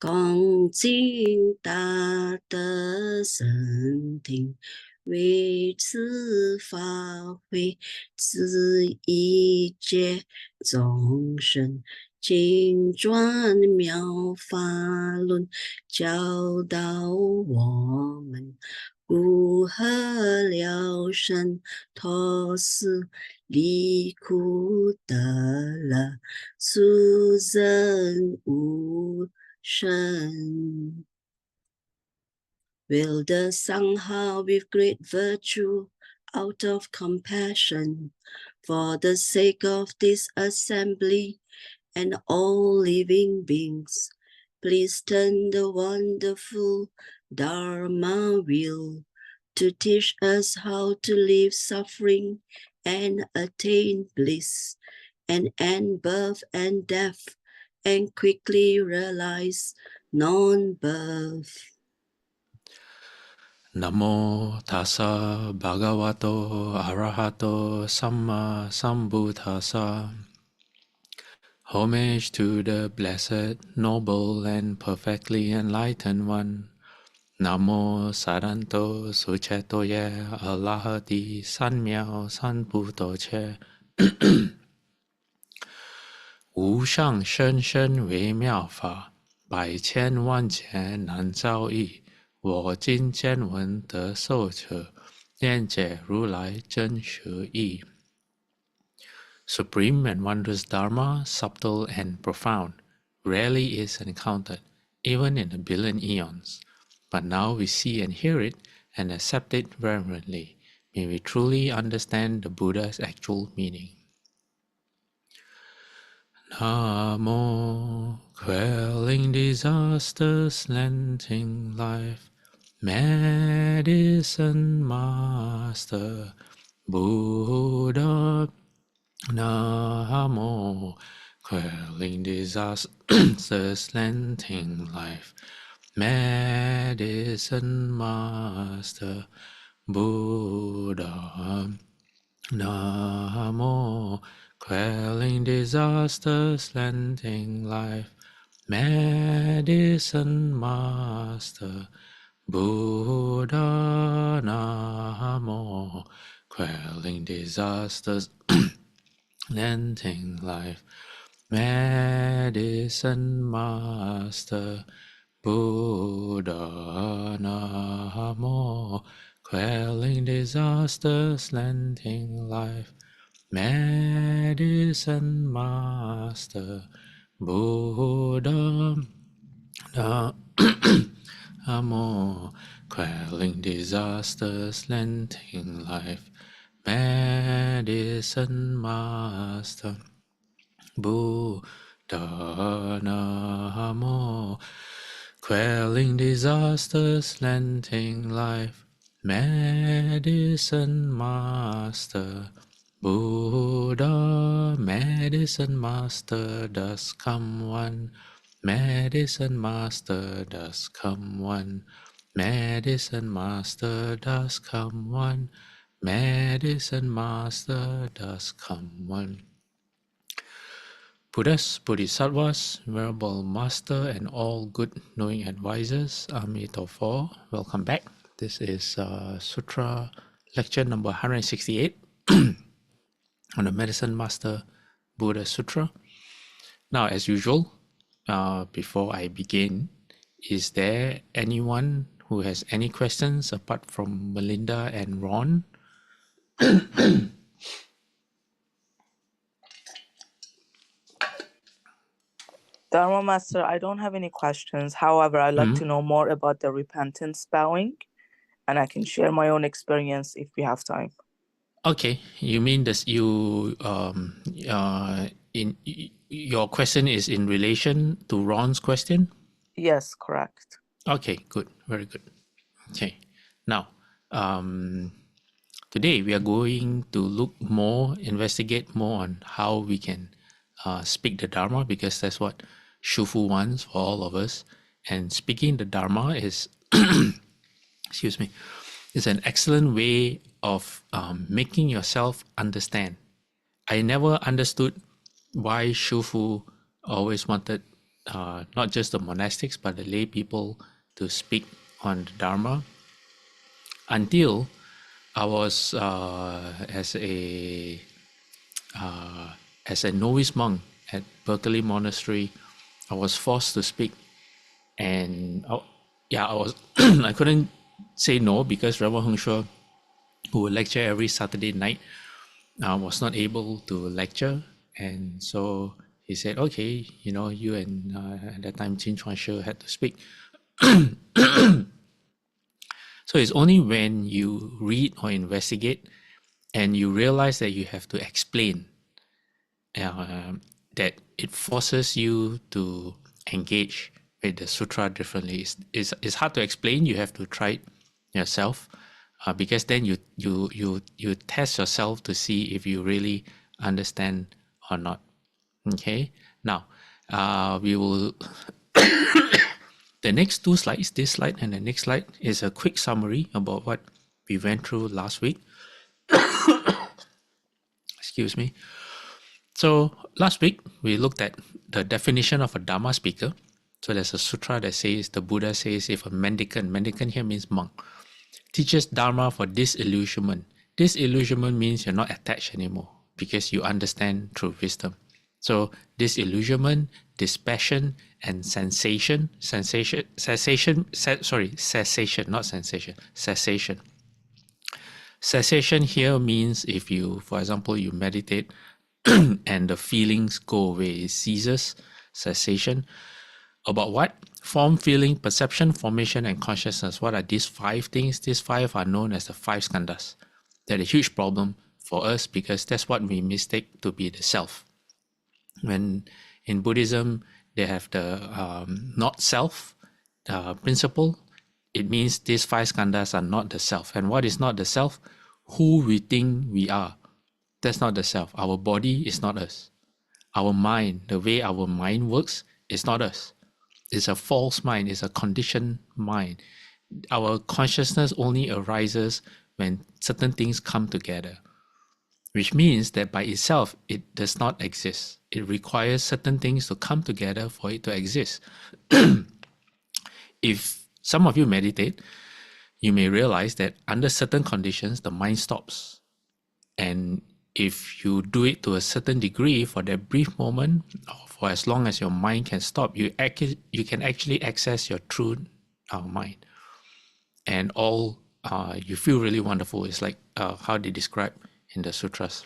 恭敬大德圣听，为此法会，自一切众生，经转妙法轮，教导我们如何了生脱死，离苦得乐，殊胜无生。Will the Sangha with great virtue, out of compassion, for the sake of this assembly and all living beings, please turn the wonderful Dharma wheel to teach us how to leave suffering and attain bliss, and end birth and death, and quickly realize non-birth. Namo tassa bhagavato arahato samma sambuddhassa. Homage to the blessed, noble, and perfectly enlightened one. Namo saranto suchetoye alahati sanmiao sanbuddho che. 无上甚深微妙法，百千万劫难遭遇。我今见闻得受者，愿解如来真实义。Supreme and wondrous Dharma, subtle and profound, rarely is encountered, even in a billion eons. But now we see and hear it and accept it reverently. May we truly understand the Buddha's actual meaning. Namo, quelling disasters, lengthening life, Medicine Master Buddha. Namo, quelling disasters, lengthening life, Medicine Master Buddha. Namo, quelling disasters, lengthening life, Medicine Master Buddha. Namo, quelling disasters, lengthening life, Medicine Master Buddha. Namo, quelling disasters, lengthening life, Medicine Master Buddha. Namo, quelling disasters, lengthening life, Medicine Master Buddha. Namo, quelling disasters, lengthening life, Medicine Master Buddha. Medicine Master does come one, Medicine Master does come one, Medicine Master does come one, Medicine Master does come one. Buddhas, Bodhisattvas, Venerable Master, and all good knowing advisors, Amitabha, welcome back. This is Sutra lecture number 168 on the Medicine Master Buddha Sutra. Now, as usual, before I begin, is there anyone who has any questions apart from Melinda and Ron? Dharma Master, I don't have any questions. However, I'd like to know more about the repentance bowing, and I can share my own experience if we have time. Okay, you mean this? Your question is in relation to Ron's question? Yes, correct. Okay, good, very good. Okay, now today we are going to investigate more on how we can speak the Dharma, because that's what Shufu wants for all of us. And speaking the Dharma is, excuse me, is an excellent way of making yourself understand. I never understood why Shufu always wanted not just the monastics, but the lay people to speak on the Dharma until I was as a novice monk at Berkeley Monastery. I was forced to speak, and I was I couldn't say no because Reverend Heng Shuo, who would lecture every Saturday night, was not able to lecture, and so he said, "Okay, you and at that time Jin Chuan Shi had to speak." So it's only when you read or investigate and you realize that you have to explain that it forces you to engage with the sutra differently. It's hard to explain. You have to try it yourself, because then you test yourself to see if you really understand or not. Okay, now we will. The next two slides, this slide and the next slide, is a quick summary about what we went through last week. Excuse me. So last week, we looked at the definition of a Dharma speaker. So there's a sutra that says, the Buddha says, if a mendicant here means monk, teaches Dharma for disillusionment. Disillusionment means you're not attached anymore because you understand through wisdom. So disillusionment, dispassion, and cessation, not sensation, cessation. Cessation here means if you, for example, you meditate and the feelings go away, it ceases, cessation. About what? Form, feeling, perception, formation, and consciousness. What are these 5 things? These 5 are known as the 5 skandhas. They're a huge problem for us because that's what we mistake to be the self. When in Buddhism, they have the not self principle. It means these 5 skandhas are not the self. And what is not the self? Who we think we are. That's not the self. Our body is not us. Our mind, the way our mind works, is not us. It's a false mind. It's a conditioned mind. Our consciousness only arises when certain things come together, which means that by itself, it does not exist. It requires certain things to come together for it to exist. If some of you meditate, you may realize that under certain conditions, the mind stops. And if you do it to a certain degree for that brief moment, or for as long as your mind can stop, you can actually access your true mind. And all you feel really wonderful. It's like how they describe in the sutras.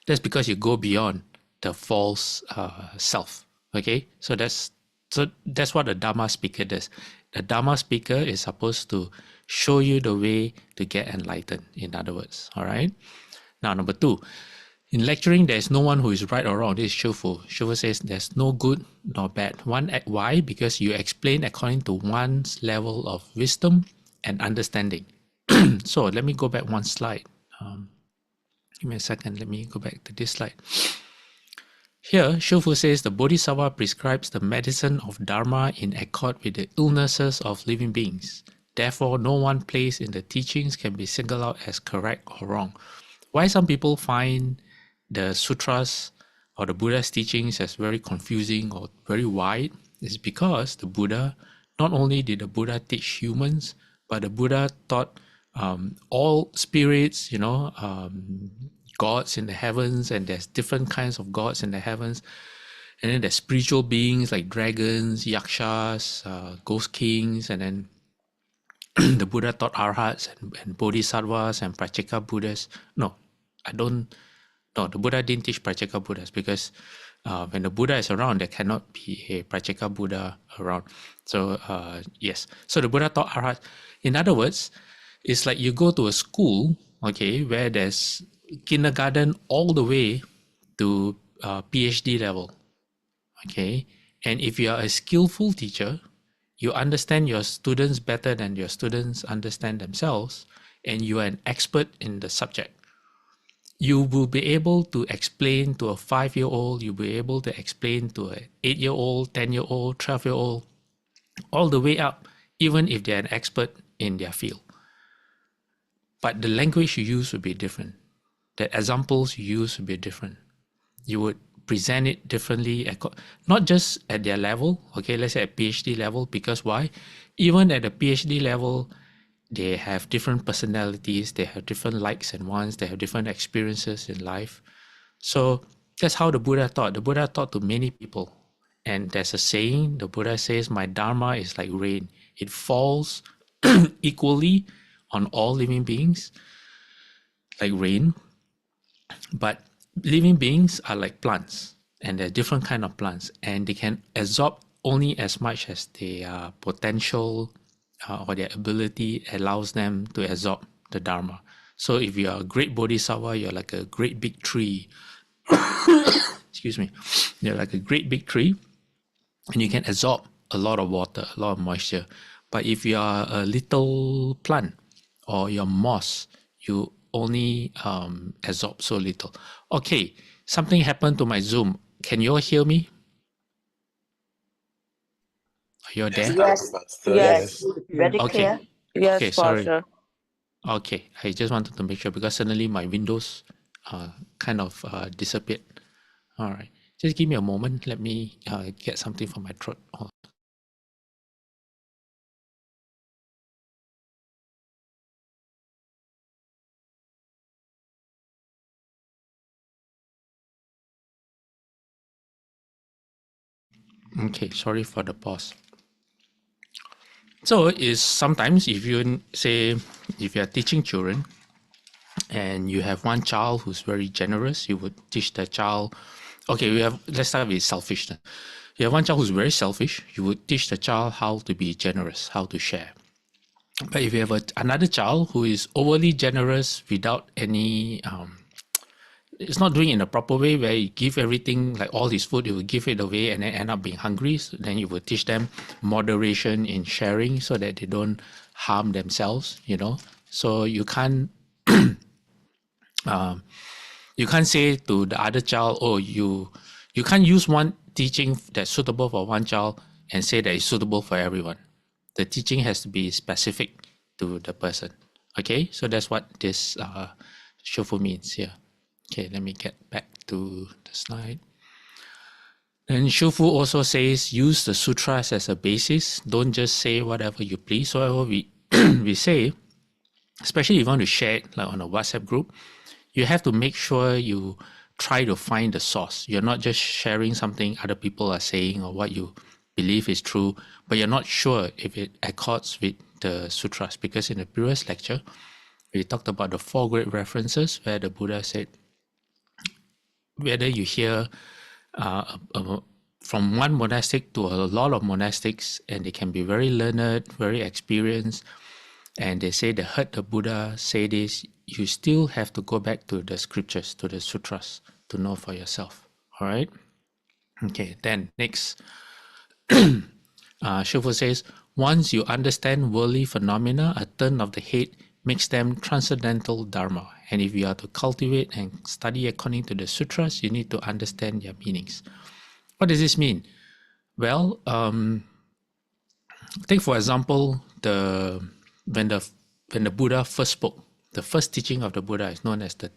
That's because you go beyond the false self. Okay, so that's what a Dharma speaker does. The Dharma speaker is supposed to show you the way to get enlightened, in other words. All right. Now, number 2, in lecturing, there's no one who is right or wrong. This is Shifu. Shifu says there's no good nor bad. Why? Because you explain according to one's level of wisdom and understanding. So let me go back one slide. Give me a second. Let me go back to this slide. Here, Shifu says the Bodhisattva prescribes the medicine of Dharma in accord with the illnesses of living beings. Therefore, no one place in the teachings can be singled out as correct or wrong. Why some people find the sutras or the Buddha's teachings as very confusing or very wide is because the Buddha, not only did the Buddha teach humans, but the Buddha taught all spirits, gods in the heavens, and there's different kinds of gods in the heavens. And then there's spiritual beings like dragons, yakshas, ghost kings, and then the Buddha taught arhats and bodhisattvas and pratyeka Buddhas. The Buddha didn't teach pratyeka Buddhas because when the Buddha is around, there cannot be a pratyeka Buddha around. So yes, so the Buddha taught arhats. In other words, it's like you go to a school, okay, where there's kindergarten all the way to PhD level, okay, and if you are a skillful teacher, you understand your students better than your students understand themselves, and you are an expert in the subject. You will be able to explain to a 5-year-old, you'll be able to explain to an 8-year-old, 10-year-old, 12-year-old, all the way up, even if they're an expert in their field. But the language you use would be different. The examples you use would be different. You would present it differently, not just at their level, okay, let's say at PhD level, because why? Even at the PhD level, they have different personalities, they have different likes and wants, they have different experiences in life. So that's how the Buddha taught. The Buddha taught to many people. And there's a saying, the Buddha says, my Dharma is like rain. It falls equally on all living beings, like rain. But living beings are like plants, and they're different kind of plants, and they can absorb only as much as their potential or their ability allows them to absorb the Dharma. So if you are a great Bodhisattva, you're like a great big tree. Excuse me. You're like a great big tree, and you can absorb a lot of water, a lot of moisture. But if you are a little plant or you're moss, you only absorb so little. Okay, something happened to my Zoom. Can you all hear me? Are you all there? Yes. Yes. Very Okay. clear. Yes, Okay, sorry. Pastor. Okay, I just wanted to make sure because suddenly my windows kind of disappeared. All right, just give me a moment. Let me get something from my throat. Okay, sorry for the pause. So is sometimes if you say, if you're teaching children and you have one child who's very generous, you would teach the child, okay, let's start with selfishness. You have one child who's very selfish, you would teach the child how to be generous, how to share. But if you have another child who is overly generous without any it's not doing it in a proper way, where you give everything, like all his food, you will give it away and then end up being hungry. So then you will teach them moderation in sharing so that they don't harm themselves, you know. So you can't you can't say to the other child, oh, you can't use one teaching that's suitable for one child and say that it's suitable for everyone. The teaching has to be specific to the person. Okay, so that's what this shofu means here. Okay, let me get back to the slide. And Shufu also says, use the sutras as a basis. Don't just say whatever you please. So whatever we say, especially if you want to share it like on a WhatsApp group, you have to make sure you try to find the source. You're not just sharing something other people are saying or what you believe is true, but you're not sure if it accords with the sutras. Because in the previous lecture, we talked about the 4 great references where the Buddha said, whether you hear from one monastic to a lot of monastics, and they can be very learned, very experienced, and they say they heard the Buddha say this, you still have to go back to the scriptures, to the sutras, to know for yourself. All right? Okay, then next. Shufu says, once you understand worldly phenomena, a turn of the head makes them transcendental dharma. And if you are to cultivate and study according to the sutras, you need to understand their meanings. What does this mean? Well, take for example, when the Buddha first spoke, the first teaching of the Buddha is known as the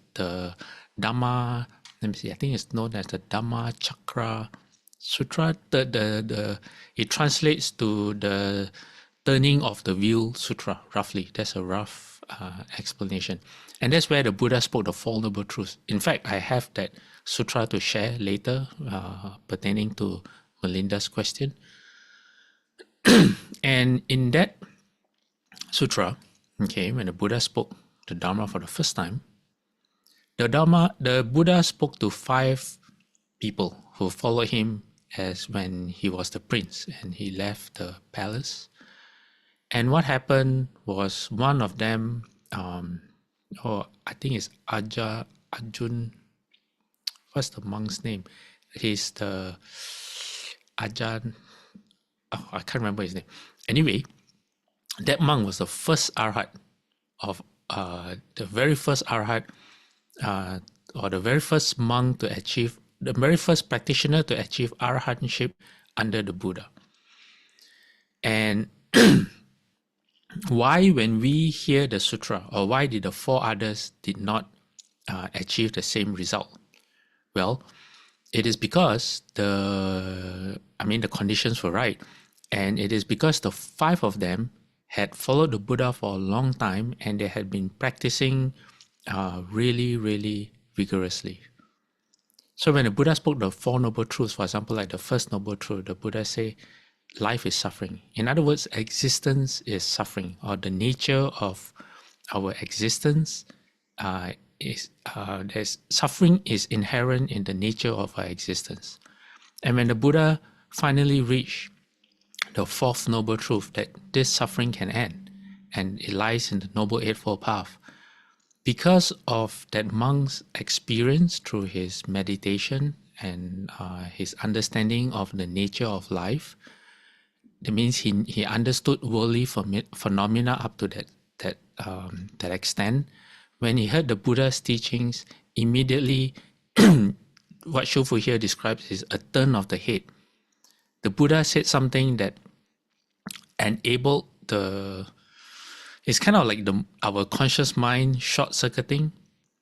Dhamma. Let me see. I think it's known as the Dhamma Chakra Sutra. It translates to the turning of the wheel sutra, roughly. That's a rough explanation. And that's where the Buddha spoke the Four Noble Truths. In fact, I have that sutra to share later pertaining to Melinda's question. And in that sutra, okay, when the Buddha spoke the Dharma for the first time, the Buddha spoke to 5 people who followed him as when he was the prince and he left the palace. And what happened was one of them, I think it's Arjun, what's the monk's name? He's the Ajahn, I can't remember his name. Anyway, that monk was the first arhat of the very first arhat, or the very first monk to achieve, the very first practitioner to achieve arhatship under the Buddha. And why, when we hear the sutra, or why did the 4 others did not achieve the same result? Well, it is because the conditions were right. And it is because the 5 of them had followed the Buddha for a long time, and they had been practicing really, really vigorously. So when the Buddha spoke the 4 Noble Truths, for example, like the first Noble Truth, the Buddha say, life is suffering. In other words, existence is suffering, or the nature of our existence there's suffering is inherent in the nature of our existence. And when the Buddha finally reached the 4th Noble Truth, that this suffering can end, and it lies in the Noble Eightfold Path, because of that monk's experience through his meditation and his understanding of the nature of life, that means he understood worldly phenomena up to that extent. When he heard the Buddha's teachings, immediately what Shufu here describes is a turn of the head. The Buddha said something that enabled it's kind of like our conscious mind short-circuiting.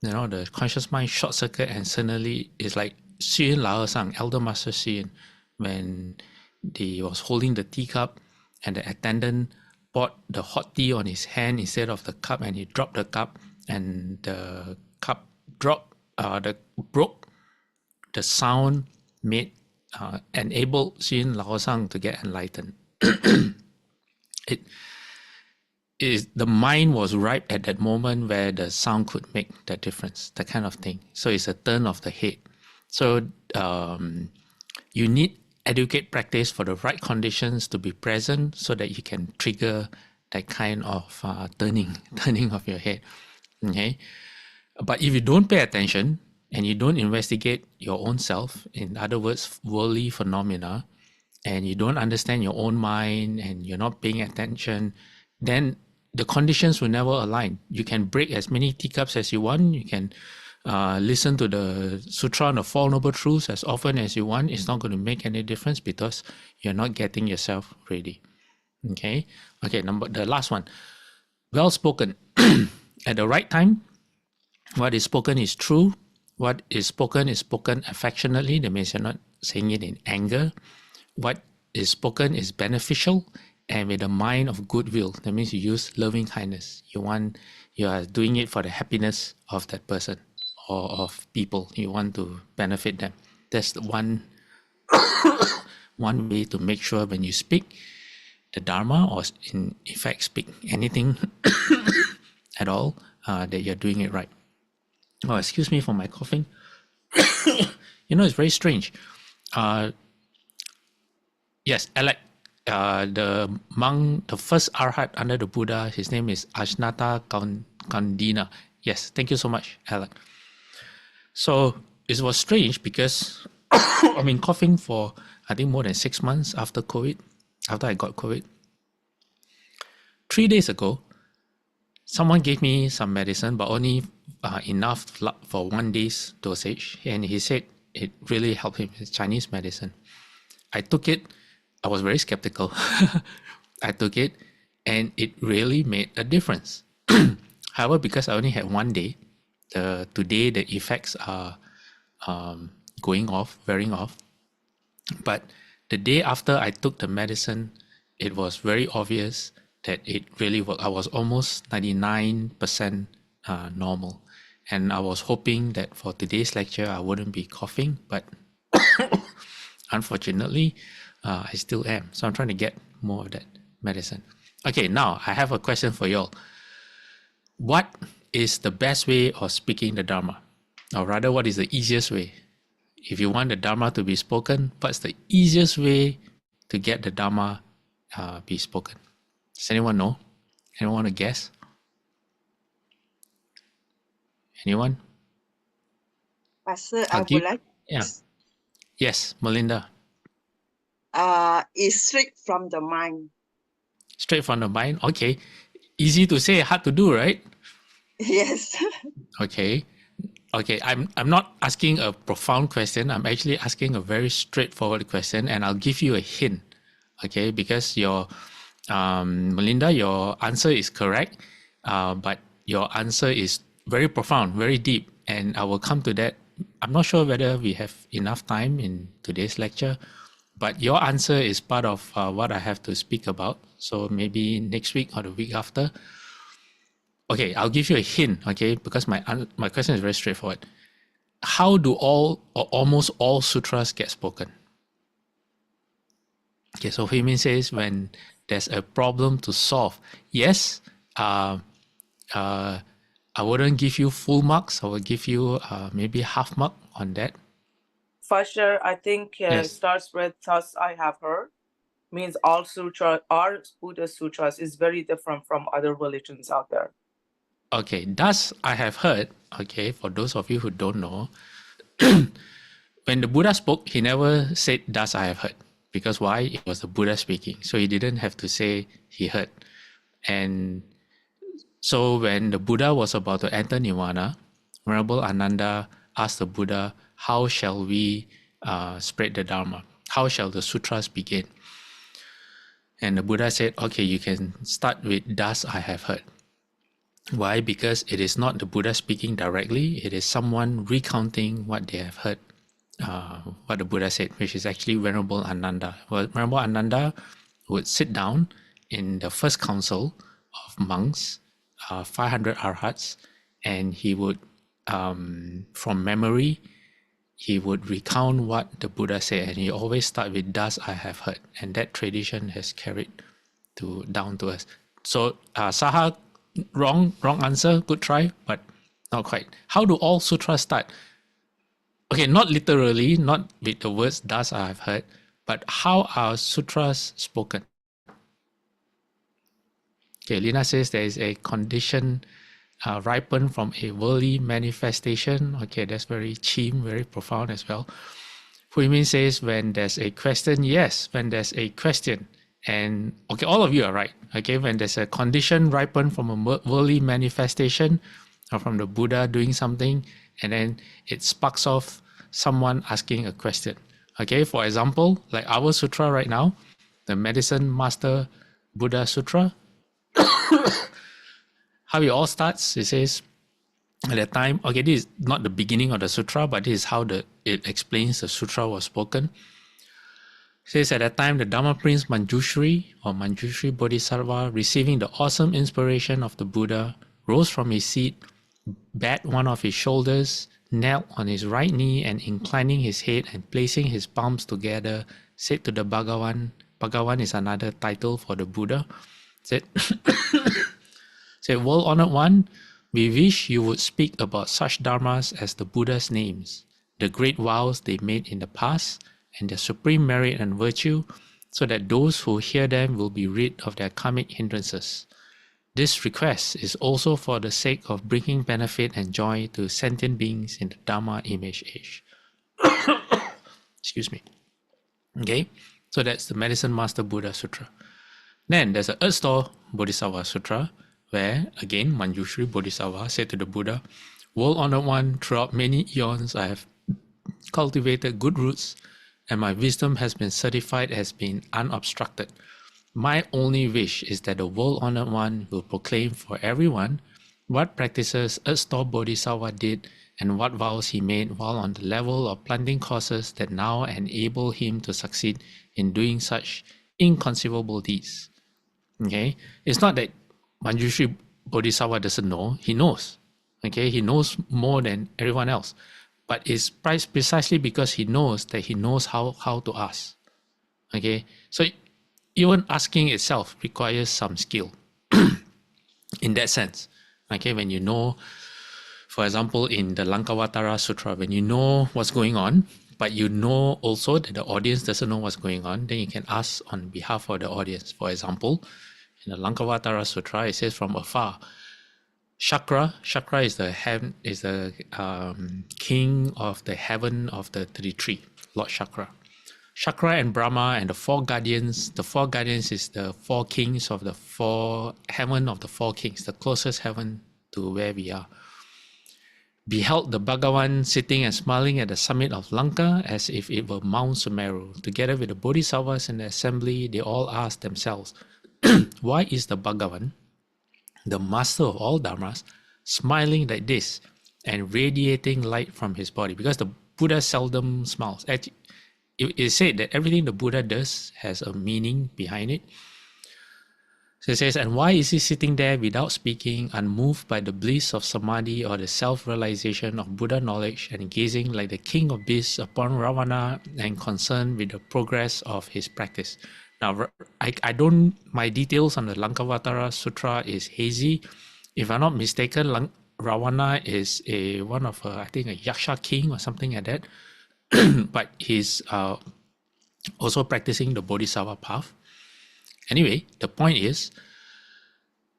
The conscious mind short-circuit, and suddenly it's like Xu Yin Lao Sang, Elder Master Xu Yin, when he was holding the teacup and the attendant poured the hot tea on his hand instead of the cup, and he dropped the cup, and the cup broke. The sound made enabled Xu Yin Lao Sang to get enlightened. The mind was ripe at that moment where the sound could make that difference, that kind of thing. So it's a turn of the head. So you need adequate practice for the right conditions to be present so that you can trigger that kind of turning of your head. Okay, but if you don't pay attention and you don't investigate your own self, in other words, worldly phenomena, and you don't understand your own mind and you're not paying attention, then the conditions will never align. You can break as many teacups as you want. You can listen to the Sutra on the 4 Noble Truths as often as you want. It's not going to make any difference because you're not getting yourself ready. Okay, the last one. Well spoken. At the right time, what is spoken is true. What is spoken affectionately. That means you're not saying it in anger. What is spoken is beneficial and with a mind of goodwill. That means you use loving kindness. You are doing it for the happiness of that person or of people. You want to benefit them. That's the one way to make sure when you speak the Dharma, or in effect speak anything at all, that you're doing it right. Oh, excuse me for my coughing. It's very strange. Yes, Alec, the monk, the first arhat under the Buddha, his name is Ajnata Kandina. Yes, thank you so much, Alec. So it was strange because I've been coughing for, I think, more than 6 months after I got COVID. 3 days ago, someone gave me some medicine, but only enough for 1 day's dosage. And he said it really helped him. It's Chinese medicine. I took it. I was very skeptical. I took it and it really made a difference. However, because I only had 1 day, today the effects are wearing off. But the day after I took the medicine, it was very obvious that it really worked. I was almost 99% normal. And I was hoping that for today's lecture, I wouldn't be coughing, but unfortunately, I still am. So I'm trying to get more of that medicine. Okay, now I have a question for y'all. What is the best way of speaking the Dharma? Or rather, what is the easiest way? If you want the Dharma to be spoken, what's the easiest way to get the Dharma be spoken? Does anyone know? Anyone want to guess? Anyone? Master, I would like. Yeah. Yes, Melinda. Is straight from the mind. Straight from the mind. Okay. Easy to say, hard to do, right? Yes. Okay. I'm not asking a profound question. I'm actually asking a very straightforward question, and I'll give you a hint. Okay, because your Melinda, your answer is correct, but your answer is very profound, very deep, and I will come to that I'm not sure whether we have enough time in today's lecture, but your answer is part of what I have to speak about. So maybe next week or the week after. Okay, I'll give you a hint, okay, because my question is very straightforward. How do all or almost all sutras get spoken? Okay, so Hui Min says when there's a problem to solve. Yes, I wouldn't give you full marks. I will give you maybe half mark on that. For sure, I think it Yes. starts with "thus I have heard," means all sutra, our Buddha sutras is very different from other religions out there. Okay, thus I have heard. Okay, for those of you who don't know, when the Buddha spoke, he never said thus I have heard. Because why? It was the Buddha speaking. So he didn't have to say he heard. And so when the Buddha was about to enter Nirvana, Venerable Ananda asked the Buddha, how shall we spread the Dharma? How shall the sutras begin? And the Buddha said, okay, you can start with thus I have heard. Why? Because it is not the Buddha speaking directly, it is someone recounting what they have heard, what the Buddha said, which is actually Venerable Ananda. Well, Venerable Ananda would sit down in the first council of monks, 500 arhats, and he would, from memory, he would recount what the Buddha said, and he always start with thus I have heard, and that tradition has carried down to us. So Saha, wrong answer, good try, but not quite. How do all sutras start? Okay, not literally, not with the words thus I have heard, but how are sutras spoken? Okay, Lina says there is a condition ripened from a worldly manifestation. Okay, that's very chim, very profound as well. Hui Min says when there's a question, yes, when there's a question. And okay, all of you are right. Okay, when there's a condition ripened from a worldly manifestation or from the Buddha doing something, and then it sparks off someone asking a question. Okay, for example, like our sutra right now, the Medicine Master Buddha Sutra. How it all starts, it says at that time, okay, this is not the beginning of the sutra, but this is how it explains the sutra was spoken. It says at that time, the Dharma Prince Manjushri or Manjushri Bodhisattva, receiving the awesome inspiration of the Buddha, rose from his seat, bat one of his shoulders, knelt on his right knee, and inclining his head and placing his palms together, said to the Bhagavan, Bhagavan is another title for the Buddha, said, said, World-honored one, we wish you would speak about such dharmas as the Buddha's names, the great vows they made in the past, and their supreme merit and virtue, so that those who hear them will be rid of their karmic hindrances. This request is also for the sake of bringing benefit and joy to sentient beings in the Dharma image age. Excuse me. Okay, so that's the Medicine Master Buddha Sutra. Then there's a Earth Store Bodhisattva Sutra, where again Manjushri Bodhisattva said to the Buddha, World-honored one, throughout many eons I have cultivated good roots, and my wisdom has been certified as being unobstructed. My only wish is that the world-honored one will proclaim for everyone what practices Earth Store Bodhisattva did and what vows he made while on the level of planting causes that now enable him to succeed in doing such inconceivable deeds. Okay, it's not that Manjushri Bodhisattva doesn't know, he knows. Okay, he knows more than everyone else. But it's precisely because he knows that he knows how to ask. Okay, so even asking itself requires some skill in that sense. Okay, when you know, for example, in the Lankavatara Sutra, when you know what's going on, but you know also that the audience doesn't know what's going on, then you can ask on behalf of the audience. For example, in the Lankavatara Sutra, it says from afar, Shakra is the king of the heaven of the 33, Lord Shakra. Shakra and Brahma and the four guardians. The four guardians is the four kings of the four heaven of the four kings, the closest heaven to where we are. Beheld the Bhagavan sitting and smiling at the summit of Lanka as if it were Mount Sumeru. Together with the Bodhisattvas in the assembly, they all asked themselves, why is the Bhagavan, the master of all dharmas, smiling like this and radiating light from his body, because the Buddha seldom smiles. It is said that everything the Buddha does has a meaning behind it. So it says, and why is he sitting there without speaking, unmoved by the bliss of samadhi or the self-realization of Buddha knowledge, and gazing like the king of beasts upon Ravana, and concerned with the progress of his practice? Now, I don't, my details on the Lankavatara Sutra is hazy. If I'm not mistaken, Ravana is one of I think a Yaksha king or something like that. But he's also practicing the Bodhisattva path. Anyway, the point is,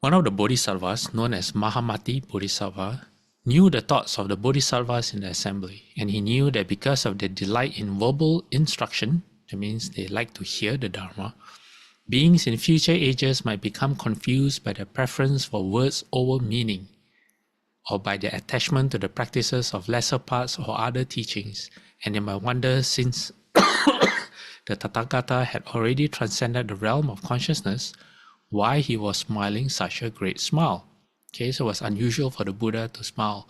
one of the Bodhisattvas, known as Mahamati Bodhisattva, knew the thoughts of the Bodhisattvas in the assembly, and he knew that because of their delight in verbal instruction, that means they like to hear the Dharma, beings in future ages might become confused by their preference for words over meaning, or by their attachment to the practices of lesser parts or other teachings, and they might wonder, since the Tathagata had already transcended the realm of consciousness, why he was smiling such a great smile. Okay, so it was unusual for the Buddha to smile.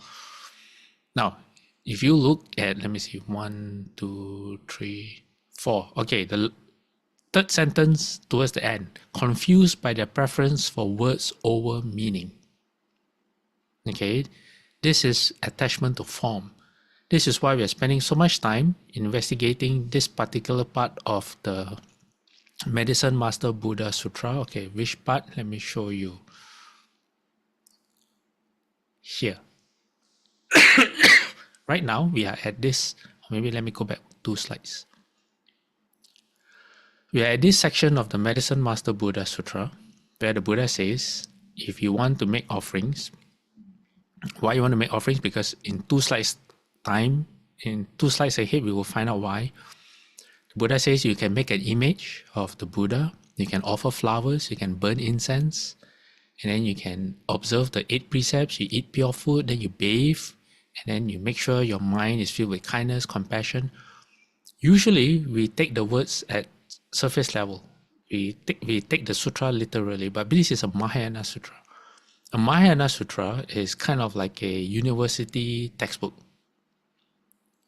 Now, if you look at, let me see, 1, 2, 3, 4. Okay, the third sentence towards the end, confused by their preference for words over meaning. Okay, this is attachment to form. This is why we are spending so much time investigating this particular part of the Medicine Master Buddha Sutra. Okay, which part? Let me show you. Here. Right now, we are at this. Maybe let me go back 2 slides. We are at this section of the Medicine Master Buddha Sutra, where the Buddha says, if you want to make offerings, why you want to make offerings? Because in 2 slides time, in 2 slides ahead, we will find out why. The Buddha says you can make an image of the Buddha, you can offer flowers, you can burn incense, and then you can observe the 8 precepts, you eat pure food, then you bathe, and then you make sure your mind is filled with kindness, compassion. Usually, we take the words at surface level. We take the sutra literally, but this is a Mahayana Sutra. A Mahayana Sutra is kind of like a university textbook.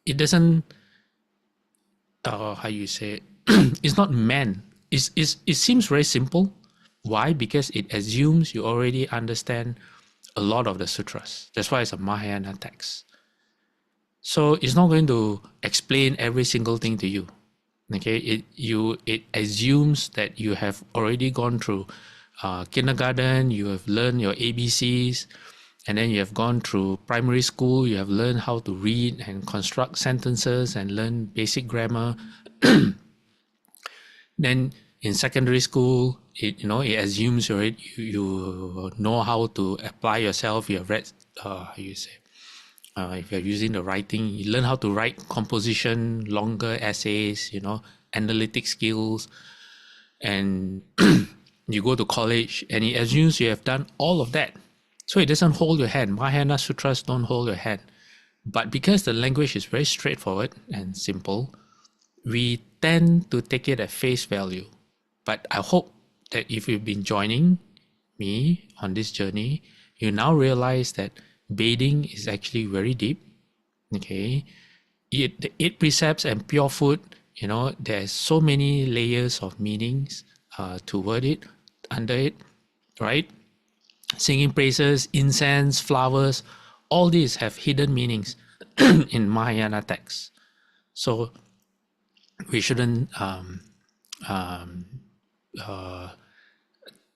It doesn't, how you say, it's not meant. It seems very simple. Why? Because it assumes you already understand a lot of the sutras. That's why it's a Mahayana text. So it's not going to explain every single thing to you. Okay, it assumes that you have already gone through kindergarten, you have learned your ABCs, and then you have gone through primary school, you have learned how to read and construct sentences and learn basic grammar. Then in secondary school, it assumes you know how to apply yourself. You have read, if you're using the writing, you learn how to write composition, longer essays, analytic skills, and you go to college, and it assumes you have done all of that. So it doesn't hold your hand. Mahayana Sutras don't hold your hand. But because the language is very straightforward and simple, we tend to take it at face value. But I hope that if you've been joining me on this journey, you now realize that bathing is actually very deep. Okay, the 8 precepts and pure food, there's so many layers of meanings toward it, under it, right? Singing praises, incense, flowers, all these have hidden meanings in Mahayana texts. So we shouldn't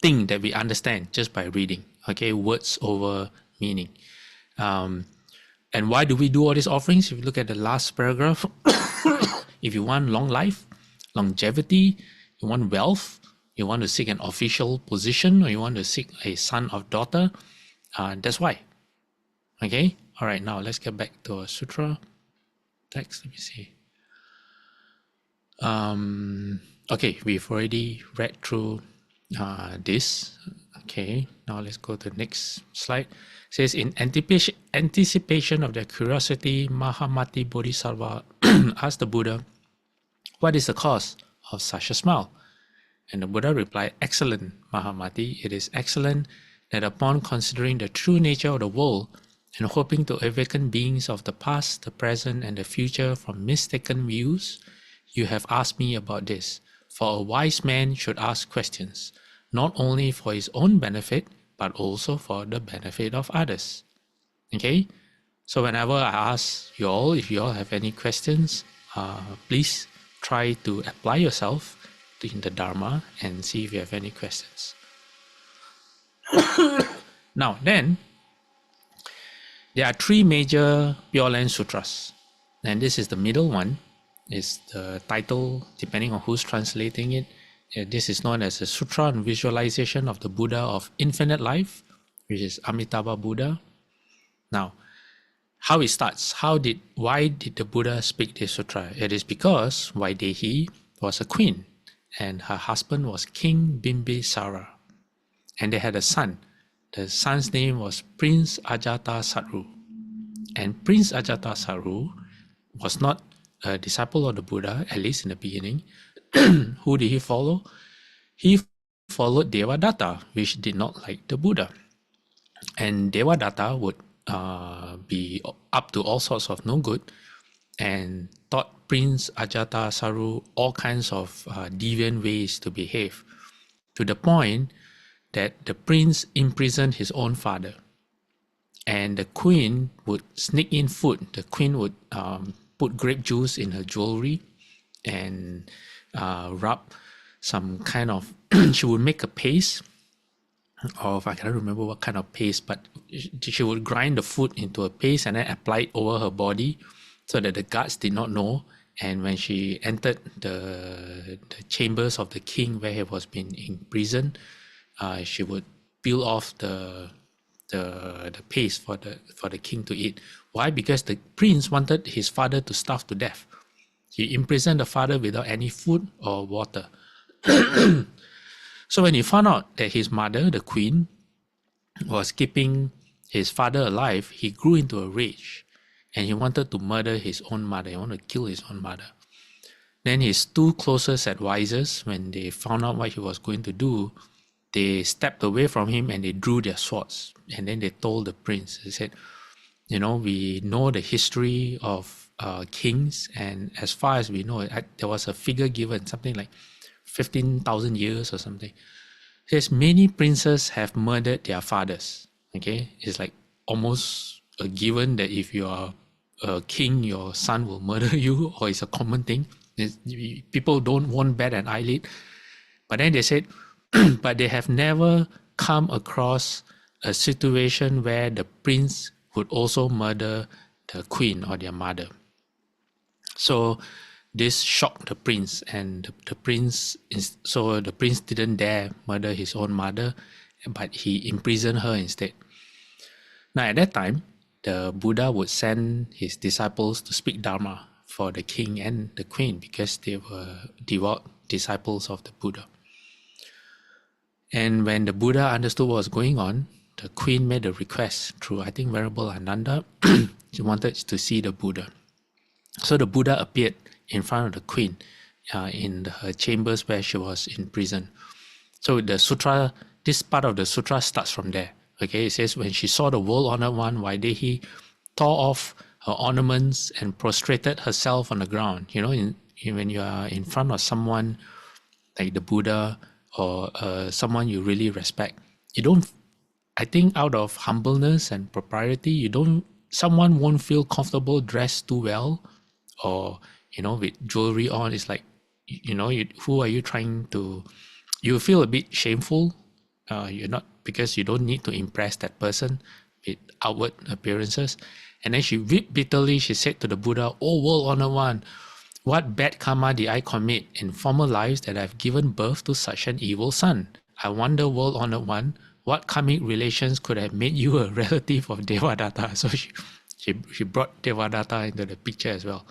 think that we understand just by reading. Okay, words over meaning. And why do we do all these offerings? If you look at the last paragraph, if you want long life, longevity, you want wealth, you want to seek an official position, or you want to seek a son or daughter, that's why. Okay, all right, now let's get back to our sutra text. Let me see. Okay, we've already read through this. Okay, now let's go to the next slide. It says, in anticipation of their curiosity, Mahamati Bodhisattva asked the Buddha, what is the cause of such a smile? And the Buddha replied, excellent, Mahamati. It is excellent that upon considering the true nature of the world and hoping to awaken beings of the past, the present, and the future from mistaken views, you have asked me about this. For a wise man should ask questions, not only for his own benefit, but also for the benefit of others. Okay? So whenever I ask you all, if you all have any questions, please try to apply yourself in the Dharma and see if you have any questions. Now then, there are three major Pure Land Sutras, and this is the middle one. Is the title, depending on who's translating it. This is known as the Sutra on Visualization of the Buddha of Infinite Life, which is Amitabha Buddha. Now, how it starts? Why did the Buddha speak this sutra? It is because Vaidurya was a queen, and her husband was King Bimbisara, and they had a son. The son's name was Prince Ajatasattu. And Prince Ajatasattu was not a disciple of the Buddha, at least in the beginning. Who did he follow? He followed Devadatta, which did not like the Buddha. And Devadatta would be up to all sorts of no good and taught Prince Ajatasattu all kinds of deviant ways to behave, to the point that the prince imprisoned his own father, and the queen would sneak in food. The queen would put grape juice in her jewelry and rub some kind of she would make a paste of, I can't remember what kind of paste, but she would grind the food into a paste and then apply it over her body so that the guards did not know. And when she entered the chambers of the king where he was being imprisoned, she would peel off the paste for the king to eat. Why? Because the prince wanted his father to starve to death. He imprisoned the father without any food or water. So when he found out that his mother, the queen, was keeping his father alive, he grew into a rage, and he wanted to murder his own mother. He wanted to kill his own mother. Then his two closest advisors, when they found out what he was going to do, they stepped away from him and they drew their swords. And then they told the prince, they said, we know the history of kings, and as far as we know, there was a figure given, something like 15,000 years or something. It says many princes have murdered their fathers. Okay, it's like almost a given that if you are a king, your son will murder you, or it's a common thing. People won't bat an eyelid. But then they said, but they have never come across a situation where the prince would also murder the queen or their mother. So this shocked the prince, and the prince didn't dare murder his own mother, but he imprisoned her instead. Now at that time, the Buddha would send his disciples to speak Dharma for the king and the queen, because they were devout disciples of the Buddha. And when the Buddha understood what was going on, the queen made a request through, I think, Venerable Ananda. She wanted to see the Buddha. So the Buddha appeared in front of the queen in her chambers where she was in prison. So the sutra, this part of the sutra starts from there. Okay, it says, when she saw the world-honored one, Vaidurya tore off her ornaments and prostrated herself on the ground. When you are in front of someone like the Buddha or someone you really respect, I think out of humbleness and propriety, someone won't feel comfortable dressed too well, or with jewelry on. It's like, who are you trying to? You feel a bit shameful. You're not, because you don't need to impress that person with outward appearances. And then she wept bitterly. She said to the Buddha, "O world-honored one, what bad karma did I commit in former lives that I've given birth to such an evil son? I wonder, world-honored one, what karmic relations could have made you a relative of Devadatta?" So she brought Devadatta into the picture as well.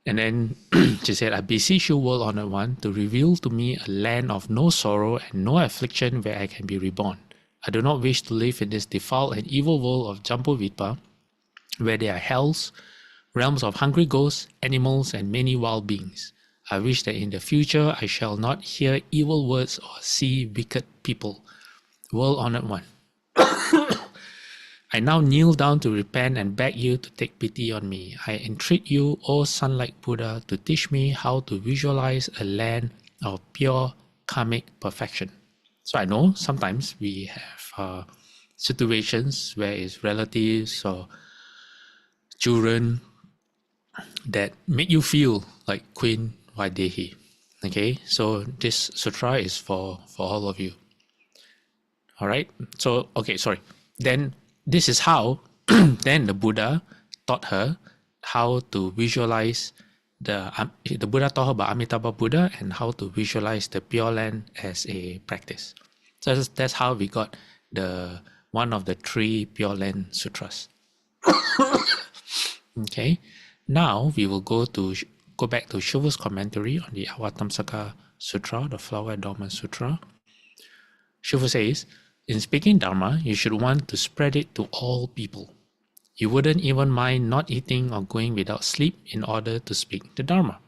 And then she said, "I beseech you, world-honored one, to reveal to me a land of no sorrow and no affliction where I can be reborn. I do not wish to live in this defiled and evil world of Jambuvipa, where there are hells, realms of hungry ghosts, animals, and many wild beings. I wish that in the future I shall not hear evil words or see wicked people. World-honored one, I now kneel down to repent and beg you to take pity on me. I entreat you, O Sun-like Buddha, to teach me how to visualize a land of pure karmic perfection. So I know sometimes we have situations where it's relatives or children that make you feel like Queen Vaidurya. Okay, so this sutra is for all of you. All right, so okay, sorry. Then this is how then the Buddha taught her how to visualize the Buddha taught her about Amitabha Buddha and how to visualize the Pure Land as a practice. So that's how we got the one of the 3 Pure Land Sutras. Okay, now we will go back to Shuvu's commentary on the Avatamsaka Sutra, the Flower Adornment Sutra. Shuvu says, in speaking Dharma, you should want to spread it to all people. You wouldn't even mind not eating or going without sleep in order to speak the Dharma.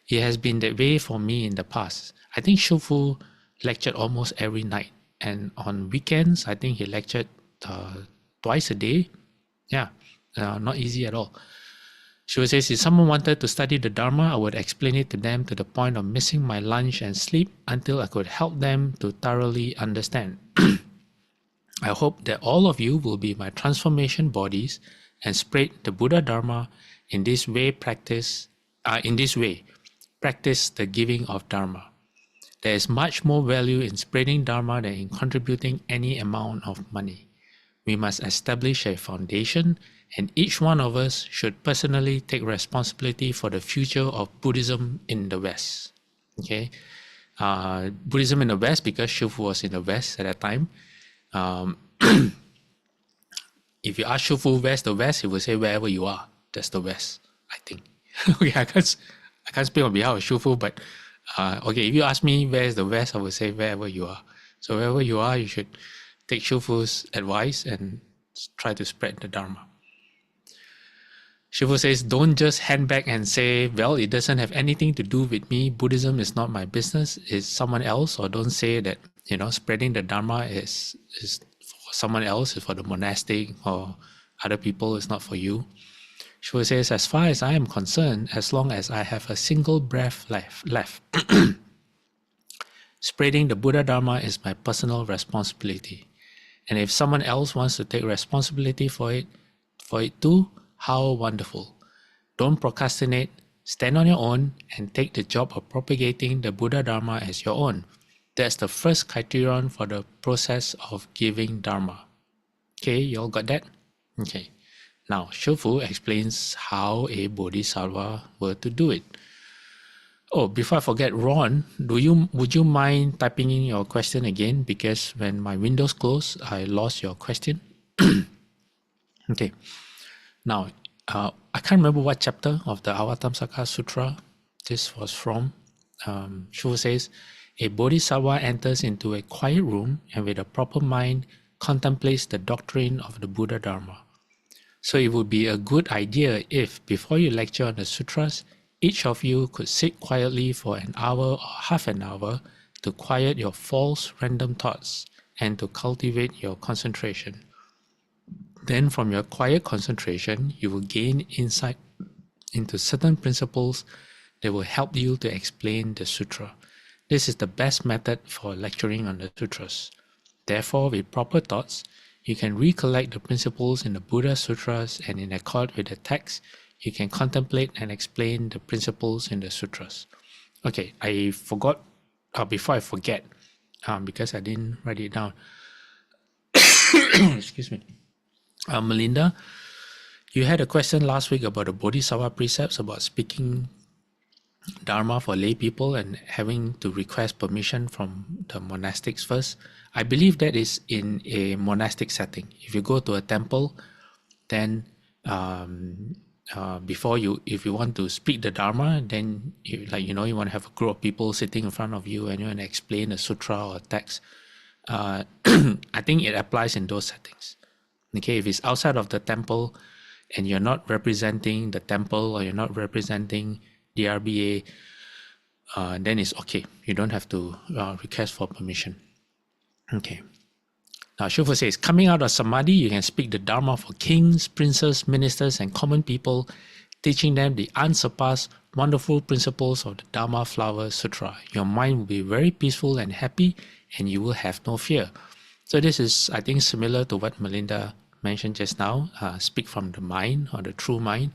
It has been that way for me in the past. I think Shuvu lectured almost every night, and on weekends, I think he lectured twice a day. Yeah, not easy at all. Shuvu says, if someone wanted to study the Dharma, I would explain it to them to the point of missing my lunch and sleep until I could help them to thoroughly understand. I hope that all of you will be my transformation bodies and spread the Buddha Dharma in this way. Practice the giving of Dharma. There is much more value in spreading Dharma than in contributing any amount of money. We must establish a foundation, and each one of us should personally take responsibility for the future of Buddhism in the West. Okay, Buddhism in the West, because Shufu was in the West at that time. If you ask Shufu where's the West, he will say wherever you are, that's the West, I think. Okay, I can't speak on behalf of Shufu, but okay, if you ask me where's the West, I will say wherever you are. So wherever you are, you should take Shufu's advice and try to spread the Dharma. Shufu says, don't just hand back and say, well, it doesn't have anything to do with me. Buddhism is not my business, it's someone else. Or don't say that, spreading the Dharma is for someone else, is for the monastic or other people, it's not for you. Shufu says, as far as I am concerned, as long as I have a single breath left, spreading the Buddha Dharma is my personal responsibility. And if someone else wants to take responsibility for it too, how wonderful. Don't procrastinate, stand on your own and take the job of propagating the Buddha Dharma as your own. That's the first criterion for the process of giving Dharma. Okay, you all got that? Okay. Now, Shufu explains how a Bodhisattva were to do it. Oh, before I forget, Ron, would you mind typing in your question again? Because when my windows closed, I lost your question. Okay. Now, I can't remember what chapter of the Avatamsaka Sutra this was from. Shufu says, a Bodhisattva enters into a quiet room and with a proper mind contemplates the doctrine of the Buddha Dharma. So it would be a good idea if, before you lecture on the sutras, each of you could sit quietly for an hour or half an hour to quiet your false random thoughts and to cultivate your concentration. Then from your quiet concentration, you will gain insight into certain principles that will help you to explain the sutra. This is the best method for lecturing on the sutras. Therefore, with proper thoughts, you can recollect the principles in the Buddha Sutras, and in accord with the text, you can contemplate and explain the principles in the sutras. Okay, I forgot, before I forget, because I didn't write it down. Excuse me. Melinda, you had a question last week about the Bodhisattva precepts about speaking Dharma for lay people and having to request permission from the monastics first. I believe that is in a monastic setting. If you go to a temple, then if you want to speak the Dharma, then you want to have a group of people sitting in front of you and you want to explain a sutra or a text. I think it applies in those settings. Okay, if it's outside of the temple and you're not representing the temple or you're not representing the RBA, then it's okay. You don't have to request for permission. Okay. Now, Shufu says, coming out of Samadhi, you can speak the Dharma for kings, princes, ministers, and common people, teaching them the unsurpassed, wonderful principles of the Dharma Flower Sutra. Your mind will be very peaceful and happy, and you will have no fear. So this is, I think, similar to what Melinda mentioned just now. Speak from the mind or the true mind.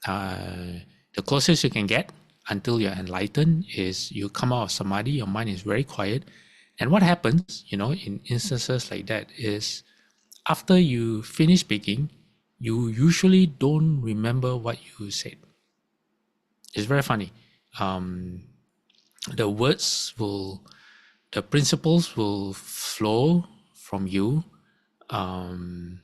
The closest you can get until you're enlightened is you come out of Samadhi, your mind is very quiet. And what happens, in instances like that is after you finish speaking, you usually don't remember what you said. It's very funny. The principles will flow from you. And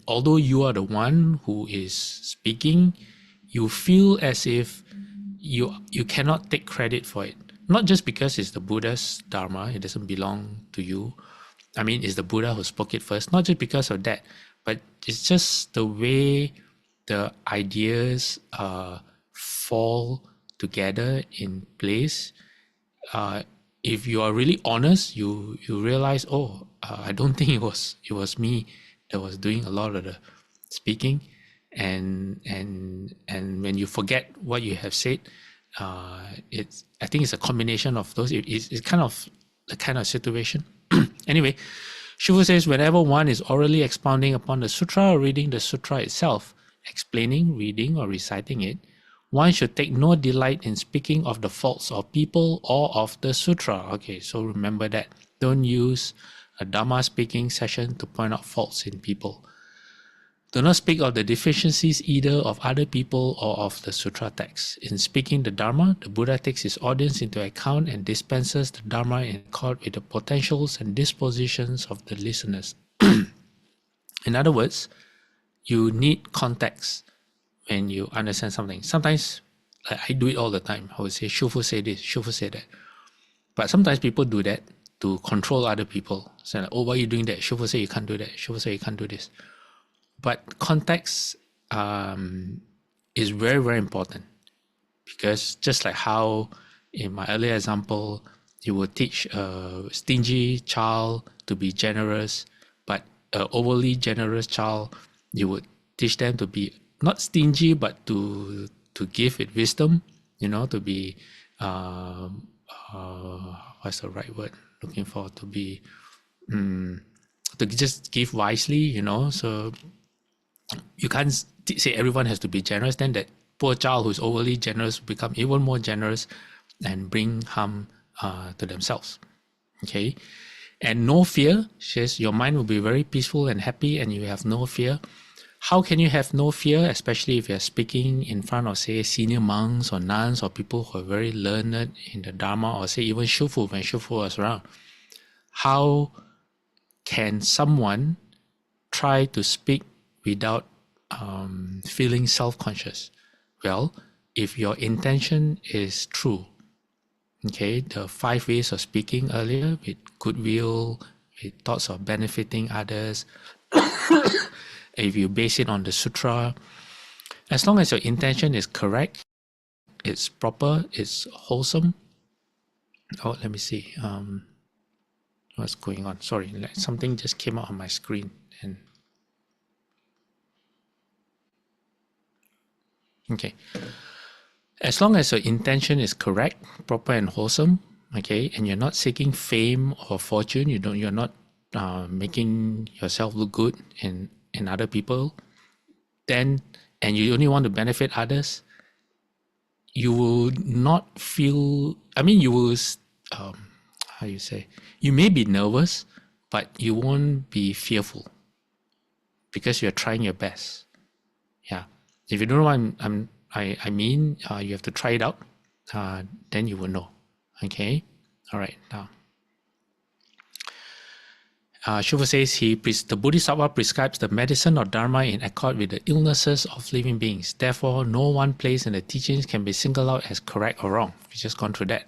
although you are the one who is speaking, you feel as if you cannot take credit for it. Not just because it's the Buddha's Dharma, it doesn't belong to you. I mean, it's the Buddha who spoke it first. Not just because of that, but it's just the way the ideas fall together in place. If you are really honest, you realize, I don't think it was me that was doing a lot of the speaking, and when you forget what you have said, I think it's a combination of those. It's kind of the kind of situation. Anyway, Shufu says, whenever one is orally expounding upon the sutra or reading the sutra itself, explaining, reading, or reciting it, one should take no delight in speaking of the faults of people or of the sutra. Okay, so remember that. Don't use a Dharma speaking session to point out faults in people. Do not speak of the deficiencies either of other people or of the sutra text. In speaking the Dharma, the Buddha takes his audience into account and dispenses the Dharma in accord with the potentials and dispositions of the listeners. In other words, you need context when you understand something. Sometimes, I do it all the time. I would say, Shufu say this, Shufu say that. But sometimes people do that to control other people. So like, why are you doing that? Shufu say you can't do that. Shufu say you can't do this. But context is very, very important, because just like how in my earlier example, you would teach a stingy child to be generous, but an overly generous child, you would teach them to be not stingy, but to give with wisdom, to be, what's the right word looking for, to be, to just give wisely, so you can't say everyone has to be generous. Then that poor child who's overly generous will become even more generous and bring harm to themselves. Okay, and no fear says your mind will be very peaceful and happy, and you have no fear. How can you have no fear, especially if you're speaking in front of, say, senior monks or nuns or people who are very learned in the Dharma, or say even Shufu when Shufu was around? How can someone try to speak without feeling self-conscious? Well, if your intention is true, okay, the 5 ways of speaking earlier, with goodwill, with thoughts of benefiting others, if you base it on the sutra, as long as your intention is correct, it's proper, it's wholesome. Oh, let me see. What's going on? Sorry, something just came out on my screen. And okay, as long as your intention is correct, proper, and wholesome, okay, and you're not seeking fame or fortune, you're not making yourself look good in other people, then, and you only want to benefit others, you will not feel. I mean, you will. How you say? You may be nervous, but you won't be fearful because you're trying your best. Yeah. If you don't know what I mean, you have to try it out. Then you will know. Okay. All right. Now, Shufu says the Bodhisattva prescribes the medicine or Dharma in accord with the illnesses of living beings. Therefore, no one place in the teachings can be singled out as correct or wrong. We've just gone through that.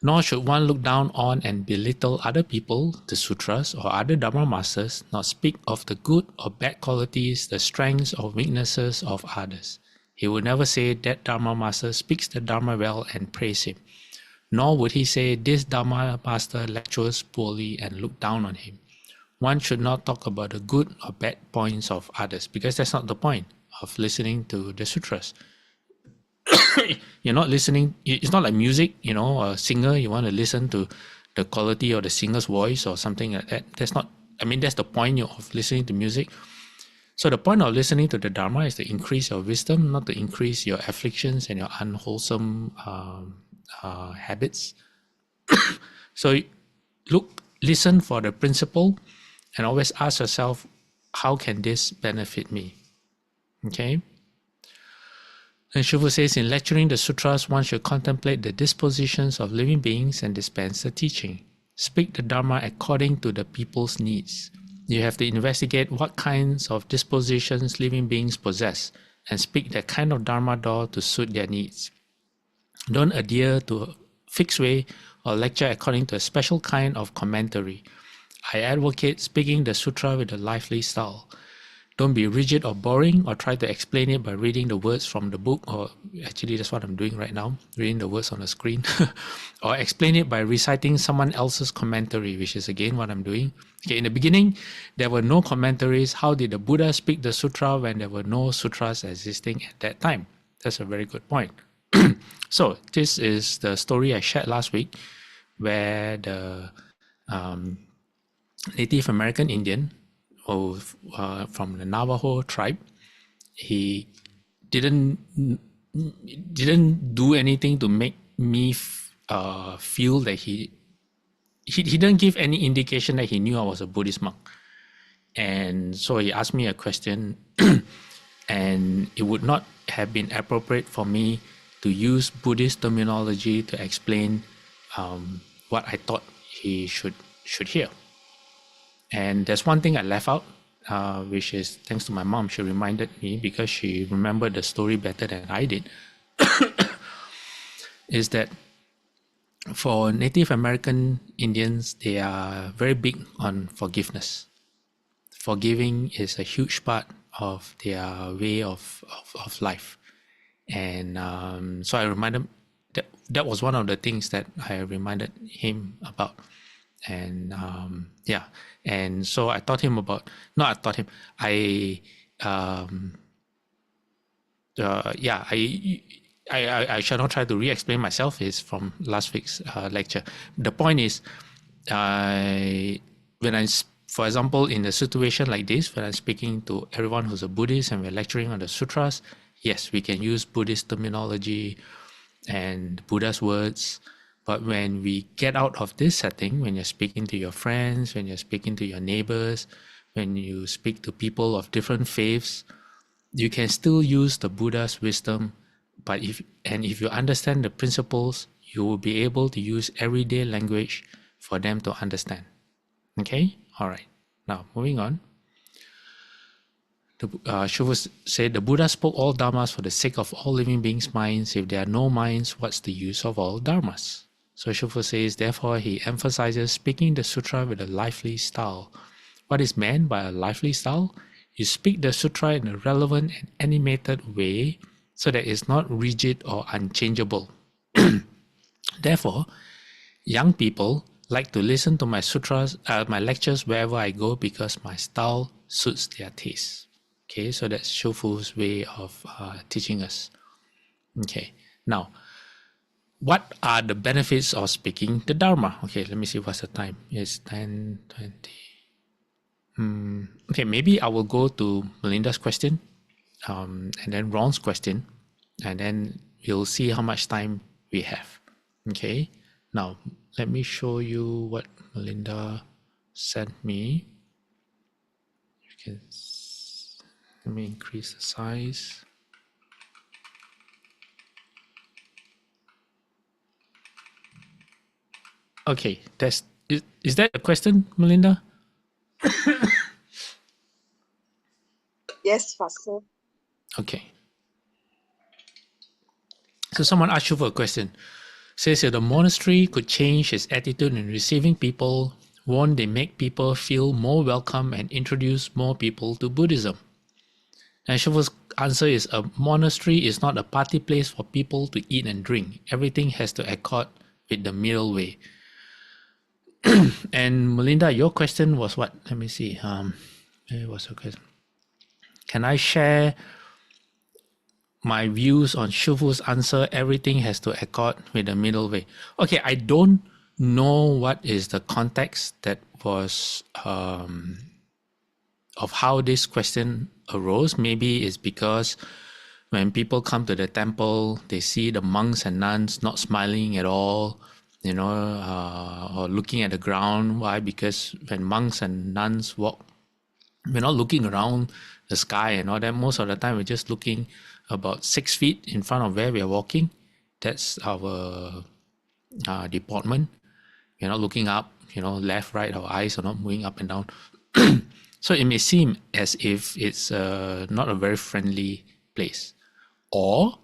Nor should one look down on and belittle other people, the sutras, or other Dharma masters, nor speak of the good or bad qualities, the strengths or weaknesses of others. He would never say that Dharma master speaks the Dharma well and praise him. Nor would he say this Dharma master lectures poorly and look down on him. One should not talk about the good or bad points of others, because that's not the point of listening to the sutras. You're not listening, it's not like music, a singer, you want to listen to the quality of the singer's voice or something like that. That's the point of listening to music. So the point of listening to the Dharma is to increase your wisdom, not to increase your afflictions and your unwholesome habits. So listen for the principle and always ask yourself, how can this benefit me? Okay? And Shufu says, in lecturing the sutras, one should contemplate the dispositions of living beings and dispense the teaching. Speak the Dharma according to the people's needs. You have to investigate what kinds of dispositions living beings possess and speak that kind of Dharma door to suit their needs. Don't adhere to a fixed way or lecture according to a special kind of commentary. I advocate speaking the sutra with a lively style. Don't be rigid or boring or try to explain it by reading the words from the book, or actually that's what I'm doing right now, reading the words on the screen, or explain it by reciting someone else's commentary, which is again what I'm doing. Okay, in the beginning, there were no commentaries. How did the Buddha speak the sutra when there were no sutras existing at that time? That's a very good point. So this is the story I shared last week, where the Native American Indian from the Navajo tribe, he didn't do anything to make me feel that he didn't give any indication that he knew I was a Buddhist monk. And so he asked me a question and it would not have been appropriate for me to use Buddhist terminology to explain what I thought he should hear. And there's one thing I left out, which is thanks to my mom. She reminded me, because she remembered the story better than I did, is that for Native American Indians, they are very big on forgiveness. Forgiving is a huge part of their way of life. And so I reminded that was one of the things that I reminded him about. And and so I taught him about, I shall not try to re-explain myself. It's from last week's lecture. The point is, for example, in a situation like this, when I'm speaking to everyone who's a Buddhist and we're lecturing on the sutras, yes, we can use Buddhist terminology and Buddha's words. But when we get out of this setting, when you're speaking to your friends, when you're speaking to your neighbors, when you speak to people of different faiths, you can still use the Buddha's wisdom. But if you understand the principles, you will be able to use everyday language for them to understand. Okay? All right. Now, moving on. Shufu said, the Buddha spoke all dharmas for the sake of all living beings' minds. If there are no minds, what's the use of all dharmas? So Shufu says, therefore, he emphasizes speaking the sutra with a lively style. What is meant by a lively style? You speak the sutra in a relevant and animated way so that it's not rigid or unchangeable. Therefore, young people like to listen to my sutras, my lectures wherever I go, because my style suits their taste. Okay, so that's Shufu's way of teaching us. Okay, now, what are the benefits of speaking the Dharma? Okay, let me see what's the time. It's 10:20. Okay, maybe I will go to Melinda's question, and then Ron's question, and then we'll see how much time we have. Okay, now let me show you what Melinda sent me. You can, let me increase the size. Okay, is that a question, Melinda? Yes, Pastor. Okay. So someone asked you for a question. Says if the monastery could change its attitude in receiving people, won't they make people feel more welcome and introduce more people to Buddhism? And Shufu's answer is, a monastery is not a party place for people to eat and drink. Everything has to accord with the middle way. And Melinda, your question was what? Let me see. It was okay. Can I share my views on Shufu's answer? Everything has to accord with the middle way. Okay, I don't know what is the context that was of how this question arose. Maybe it's because when people come to the temple, they see the monks and nuns not smiling at all, or looking at the ground. Why? Because when monks and nuns walk, we're not looking around the sky and all that. Most of the time, we're just looking about 6 feet in front of where we are walking. That's our deportment. We're not looking up, left, right. Our eyes are not moving up and down. So it may seem as if it's not a very friendly place. Or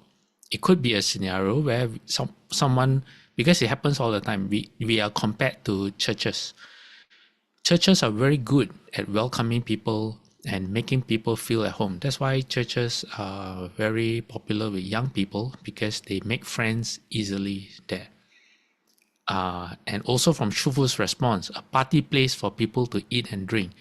it could be a scenario where someone, because it happens all the time, we are compared to churches. Churches are very good at welcoming people and making people feel at home. That's why churches are very popular with young people, because they make friends easily there. And also from Shufu's response, a party place for people to eat and drink.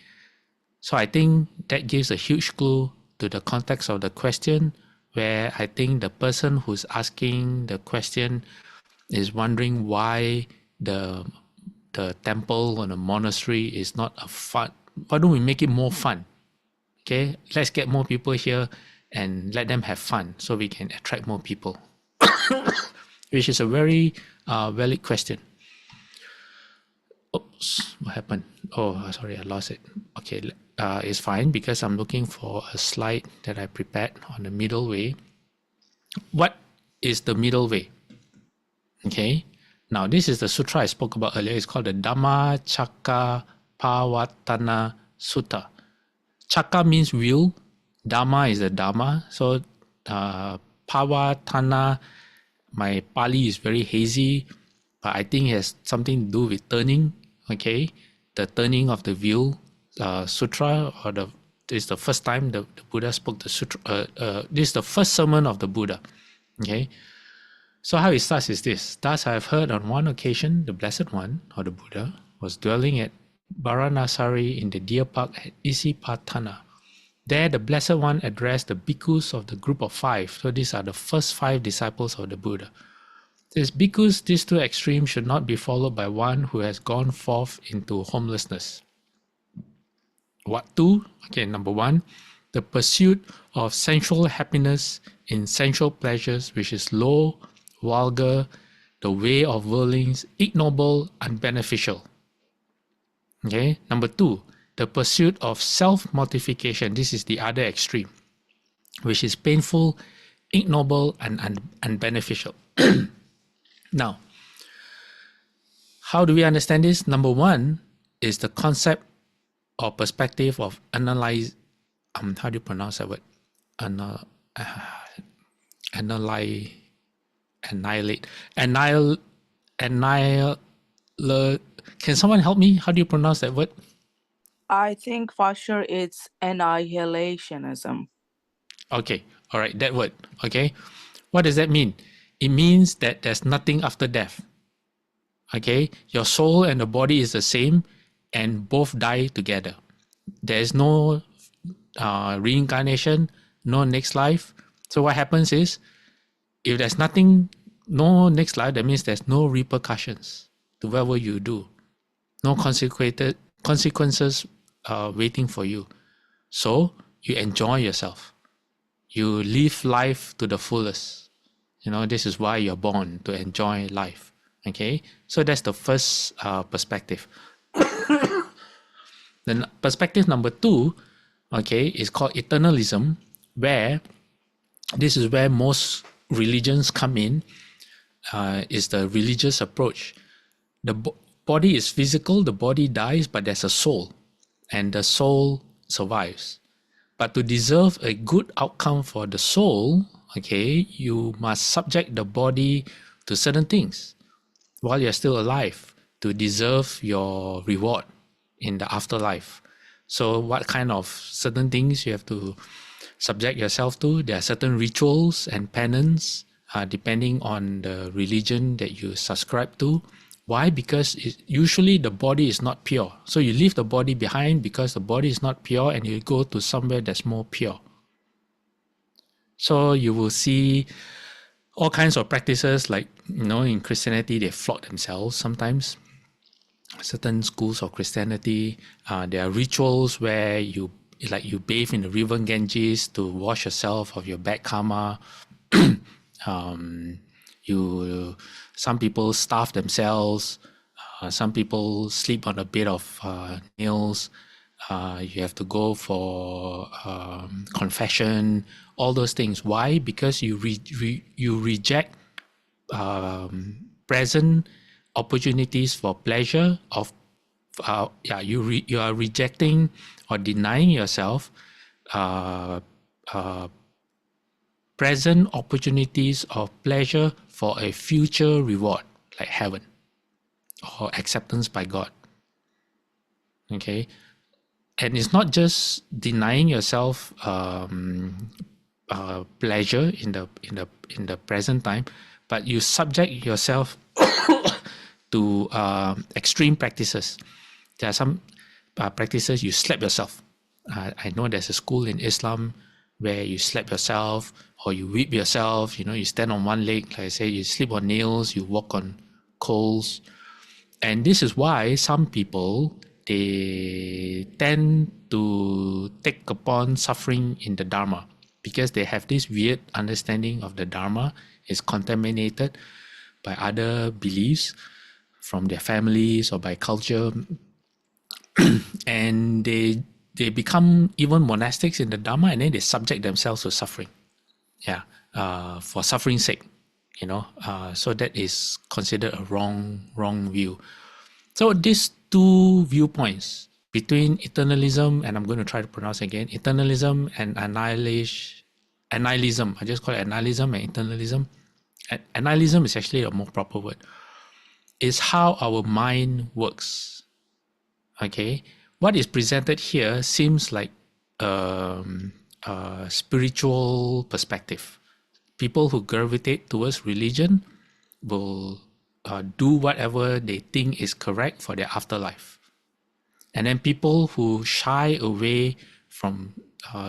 So I think that gives a huge clue to the context of the question, where I think the person who's asking the question is wondering why the temple or the monastery is not a fun. Why don't we make it more fun? Okay, let's get more people here and let them have fun so we can attract more people. Which is a very valid question. Oops, what happened? Oh, sorry, I lost it. Okay, it's fine, because I'm looking for a slide that I prepared on the middle way. What is the middle way? Okay, now this is the sutra I spoke about earlier. It's called the Dhamma Chakka Pawatana Sutta. Chakka means wheel. Dhamma is the Dhamma. So Pawatana, my Pali is very hazy, but I think it has something to do with turning. Okay, the turning of the wheel sutra, or this is the first time the Buddha spoke the sutra. This is the first sermon of the Buddha. Okay, so how it starts is this: thus I have heard on one occasion the Blessed One, or the Buddha, was dwelling at Varanasari in the deer park at Isipatana. There the Blessed One addressed the bhikkhus of the group of 5. So these are the first 5 disciples of the Buddha. Says, bhikkhus, these 2 extremes should not be followed by one who has gone forth into homelessness. What 2? Okay, number 1, the pursuit of sensual happiness in sensual pleasures, which is low, vulgar, the way of worldlings, ignoble, unbeneficial. Okay, number 2, the pursuit of self-mortification. This is the other extreme, which is painful, ignoble, and unbeneficial. Now, how do we understand this? Number 1 is the concept or perspective of analyze. How do you pronounce that word? Annihilate. Can someone help me? How do you pronounce that word? I think for sure it's annihilationism. Okay, all right, that word. Okay, what does that mean? It means that there's nothing after death. Okay, your soul and the body is the same, and both die together. There is no reincarnation, no next life. So what happens is, if there's nothing, no next life, that means there's no repercussions to whatever you do, no consequences waiting for you. So you enjoy yourself. You live life to the fullest. This is why you're born, to enjoy life. Okay, so that's the first perspective. Then perspective number 2, okay, is called eternalism, where this is where most religions come in. Is the religious approach. The body is physical, the body dies, but there's a soul, and the soul survives. But to deserve a good outcome for the soul, okay, you must subject the body to certain things while you're still alive to deserve your reward in the afterlife. So what kind of certain things you have to subject yourself to? There are certain rituals and penance depending on the religion that you subscribe to. Why? Because usually the body is not pure. So you leave the body behind because the body is not pure, and you go to somewhere that's more pure. So you will see all kinds of practices, like, in Christianity, they flog themselves sometimes. Certain schools of Christianity, there are rituals where you bathe in the river Ganges to wash yourself of your bad karma. Some people starve themselves. Some people sleep on a bed of nails. You have to go for confession. All those things. Why? Because you reject present opportunities for pleasure. You are rejecting or denying yourself present opportunities of pleasure for a future reward, like heaven or acceptance by God. Okay, and it's not just denying yourself pleasure in the present time, but you subject yourself to extreme practices. There are some practices you slap yourself. I know there's a school in Islam where you slap yourself or you whip yourself. You stand on one leg, like I say, you sleep on nails, you walk on coals. And this is why some people, they tend to take upon suffering in the Dharma, because they have this weird understanding of the Dharma is contaminated by other beliefs from their families or by culture. And they become even monastics in the Dharma, and then they subject themselves to suffering. For suffering's sake, so that is considered a wrong view. So these two viewpoints between eternalism, and I'm going to try to pronounce again, eternalism and annihilism. I just call it annihilism and eternalism. Annihilism is actually a more proper word. Is how our mind works. Okay, what is presented here seems like a spiritual perspective. People who gravitate towards religion will do whatever they think is correct for their afterlife. And then people who shy away from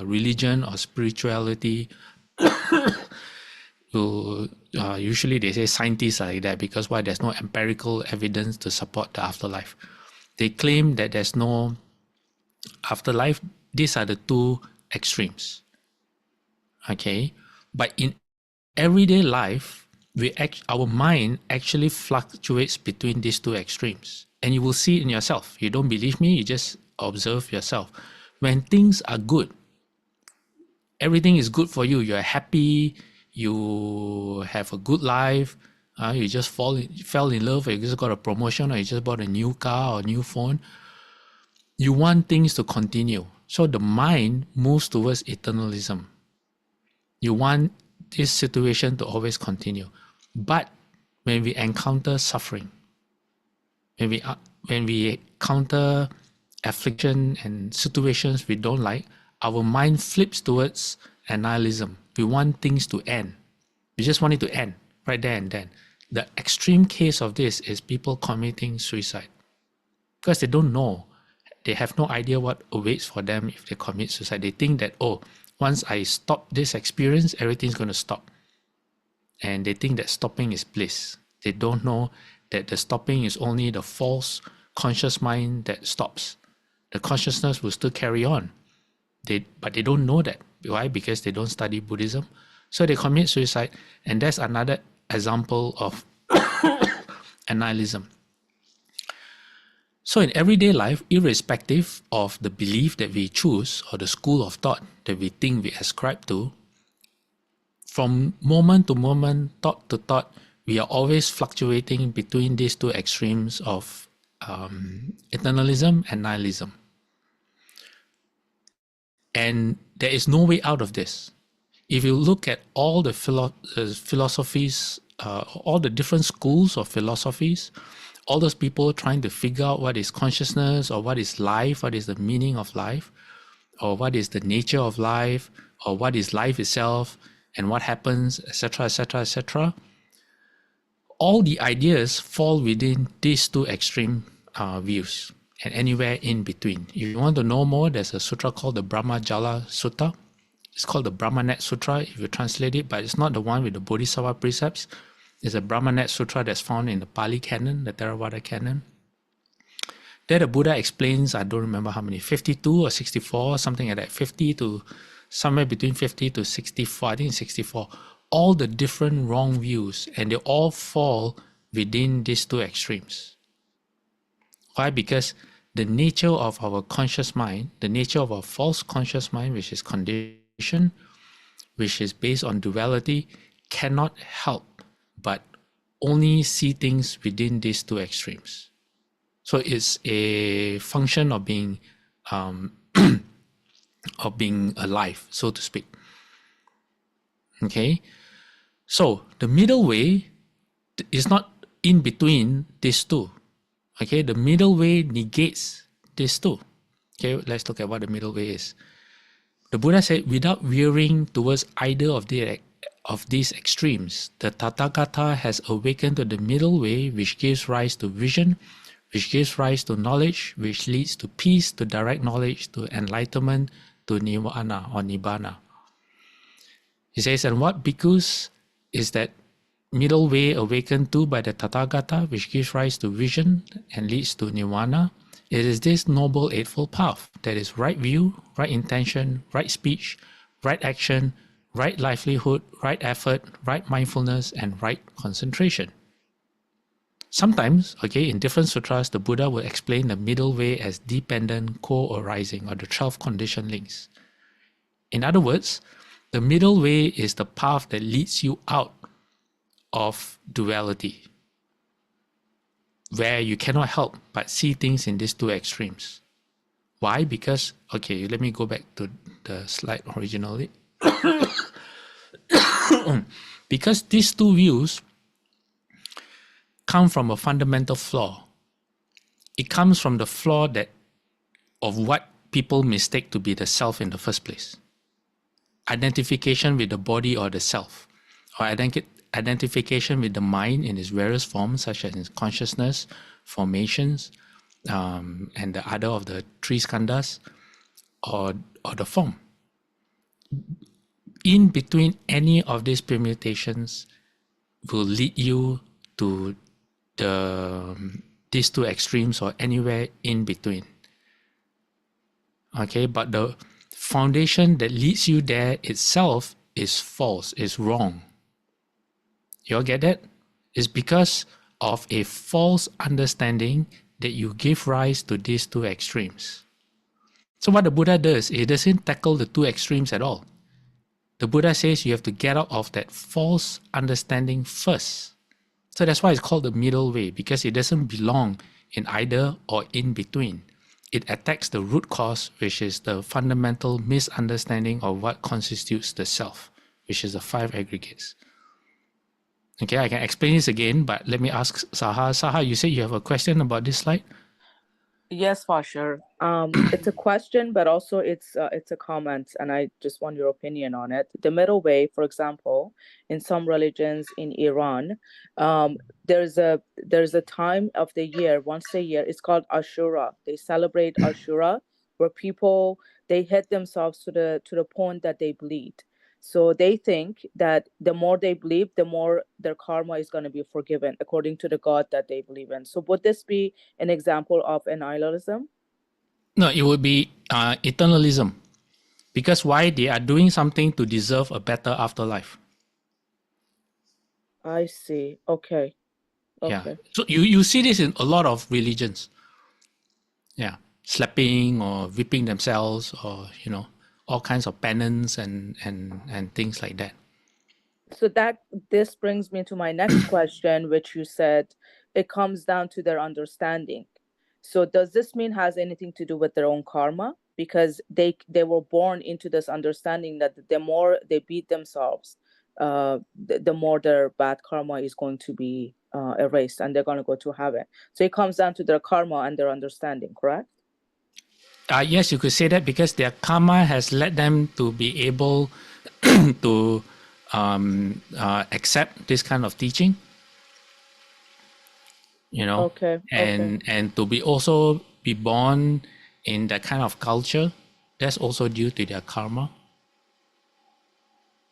religion or spirituality, usually they say scientists are like that, because why? There's no empirical evidence to support the afterlife. They claim that there's no afterlife. These are the two extremes. Okay, but in everyday life, our mind actually fluctuates between these two extremes, and you will see it in yourself. You don't believe me? You just observe yourself. When things are good, everything is good for you. You're happy. You have a good life. You just fell in love, or you just got a promotion, or you just bought a new car or a new phone. You want things to continue. So the mind moves towards eternalism. You want this situation to always continue. But when we encounter suffering, when we encounter affliction and situations we don't like, our mind flips towards annihilism. We want things to end. We just want it to end right there and then. The extreme case of this is people committing suicide, because they don't know. They have no idea what awaits for them if they commit suicide. They think that, once I stop this experience, everything's going to stop. And they think that stopping is bliss. They don't know that the stopping is only the false conscious mind that stops. The consciousness will still carry on. But they don't know that. Why? Because they don't study Buddhism. So they commit suicide. And that's another example of annihilism. So in everyday life, irrespective of the belief that we choose or the school of thought that we think we ascribe to, from moment to moment, thought to thought, we are always fluctuating between these two extremes of eternalism and nihilism. And there is no way out of this. If you look at all the philosophies, all the different schools of philosophies, all those people trying to figure out what is consciousness, or what is life, what is the meaning of life, or what is the nature of life, or what is life itself, and what happens, etc., etc., etc. All the ideas fall within these two extreme views, and anywhere in between. If you want to know more, there's a sutra called the Brahmajala Sutta. It's called the Brahmanet Sutra if you translate it, but it's not the one with the Bodhisattva precepts. It's a Brahmanet Sutra that's found in the Pali Canon, the Theravada Canon. There the Buddha explains, I don't remember how many, 52 or 64, something like that, 50 to somewhere between 50 to 64, I think it's 64, all the different wrong views, and they all fall within these two extremes. Why? Because the nature of our conscious mind, the nature of our false conscious mind, which is conditioned, which is based on duality, cannot help but only see things within these two extremes. So it's a function of being alive, so to speak. Okay, so the middle way is not in between these two. Okay, the middle way negates these two. Okay, let's look at what the middle way is. The Buddha said, without veering towards either of these extremes, the Tathagata has awakened to the middle way, which gives rise to vision, which gives rise to knowledge, which leads to peace, to direct knowledge, to enlightenment, to nirvana or nibbana. He says, and what bhikkhus is that middle way awakened to by the Tathagata, which gives rise to vision and leads to nirvana? It is this noble eightfold path, that is right view, right intention, right speech, right action, right livelihood, right effort, right mindfulness, and right concentration. Sometimes, okay, in different sutras, the Buddha will explain the middle way as dependent co-arising, or the 12 conditioned links. In other words, the middle way is the path that leads you out of duality, where you cannot help but see things in these two extremes. Why? Because, okay, let me go back to the slide originally. Because these two views come from a fundamental flaw. It comes from the flaw of what people mistake to be the self in the first place. Identification with the body or the self, or identification with the mind in its various forms, such as consciousness, formations, and the other of the three skandhas, or the form. In between any of these permutations will lead you to these two extremes, or anywhere in between. Okay, but the foundation that leads you there itself is false, is wrong. You all get that? It's because of a false understanding that you give rise to these two extremes. So what the Buddha does, he doesn't tackle the two extremes at all. The Buddha says you have to get out of that false understanding first. So that's why it's called the middle way, because it doesn't belong in either or in between. It attacks the root cause, which is the fundamental misunderstanding of what constitutes the self, which is the 5 aggregates. Okay, I can explain this again, but let me ask Saha. Saha, you said you have a question about this slide? Yes, for sure. It's a question, but also it's a comment, and I just want your opinion on it. The middle way, for example, in some religions in Iran, there's a time of the year, once a year. It's called Ashura. They celebrate Ashura, where people, they hit themselves to the point that they bleed. So they think that the more they believe, the more their karma is going to be forgiven, according to the God that they believe in. So would this be an example of nihilism? No, it would be eternalism. Because why? They are doing something to deserve a better afterlife. I see. Okay. Yeah. So you see this in a lot of religions. Yeah. Slapping or whipping themselves, or, all kinds of penance and things like that. So this brings me to my next question, which you said it comes down to their understanding. So does this mean has anything to do with their own karma? Because they were born into this understanding that the more they beat themselves, the more their bad karma is going to be erased, and they're going to go to heaven. So it comes down to their karma and their understanding, correct? Yes, you could say that, because their karma has led them to be able to accept this kind of teaching, you know, Okay. and to be born in that kind of culture, that's also due to their karma.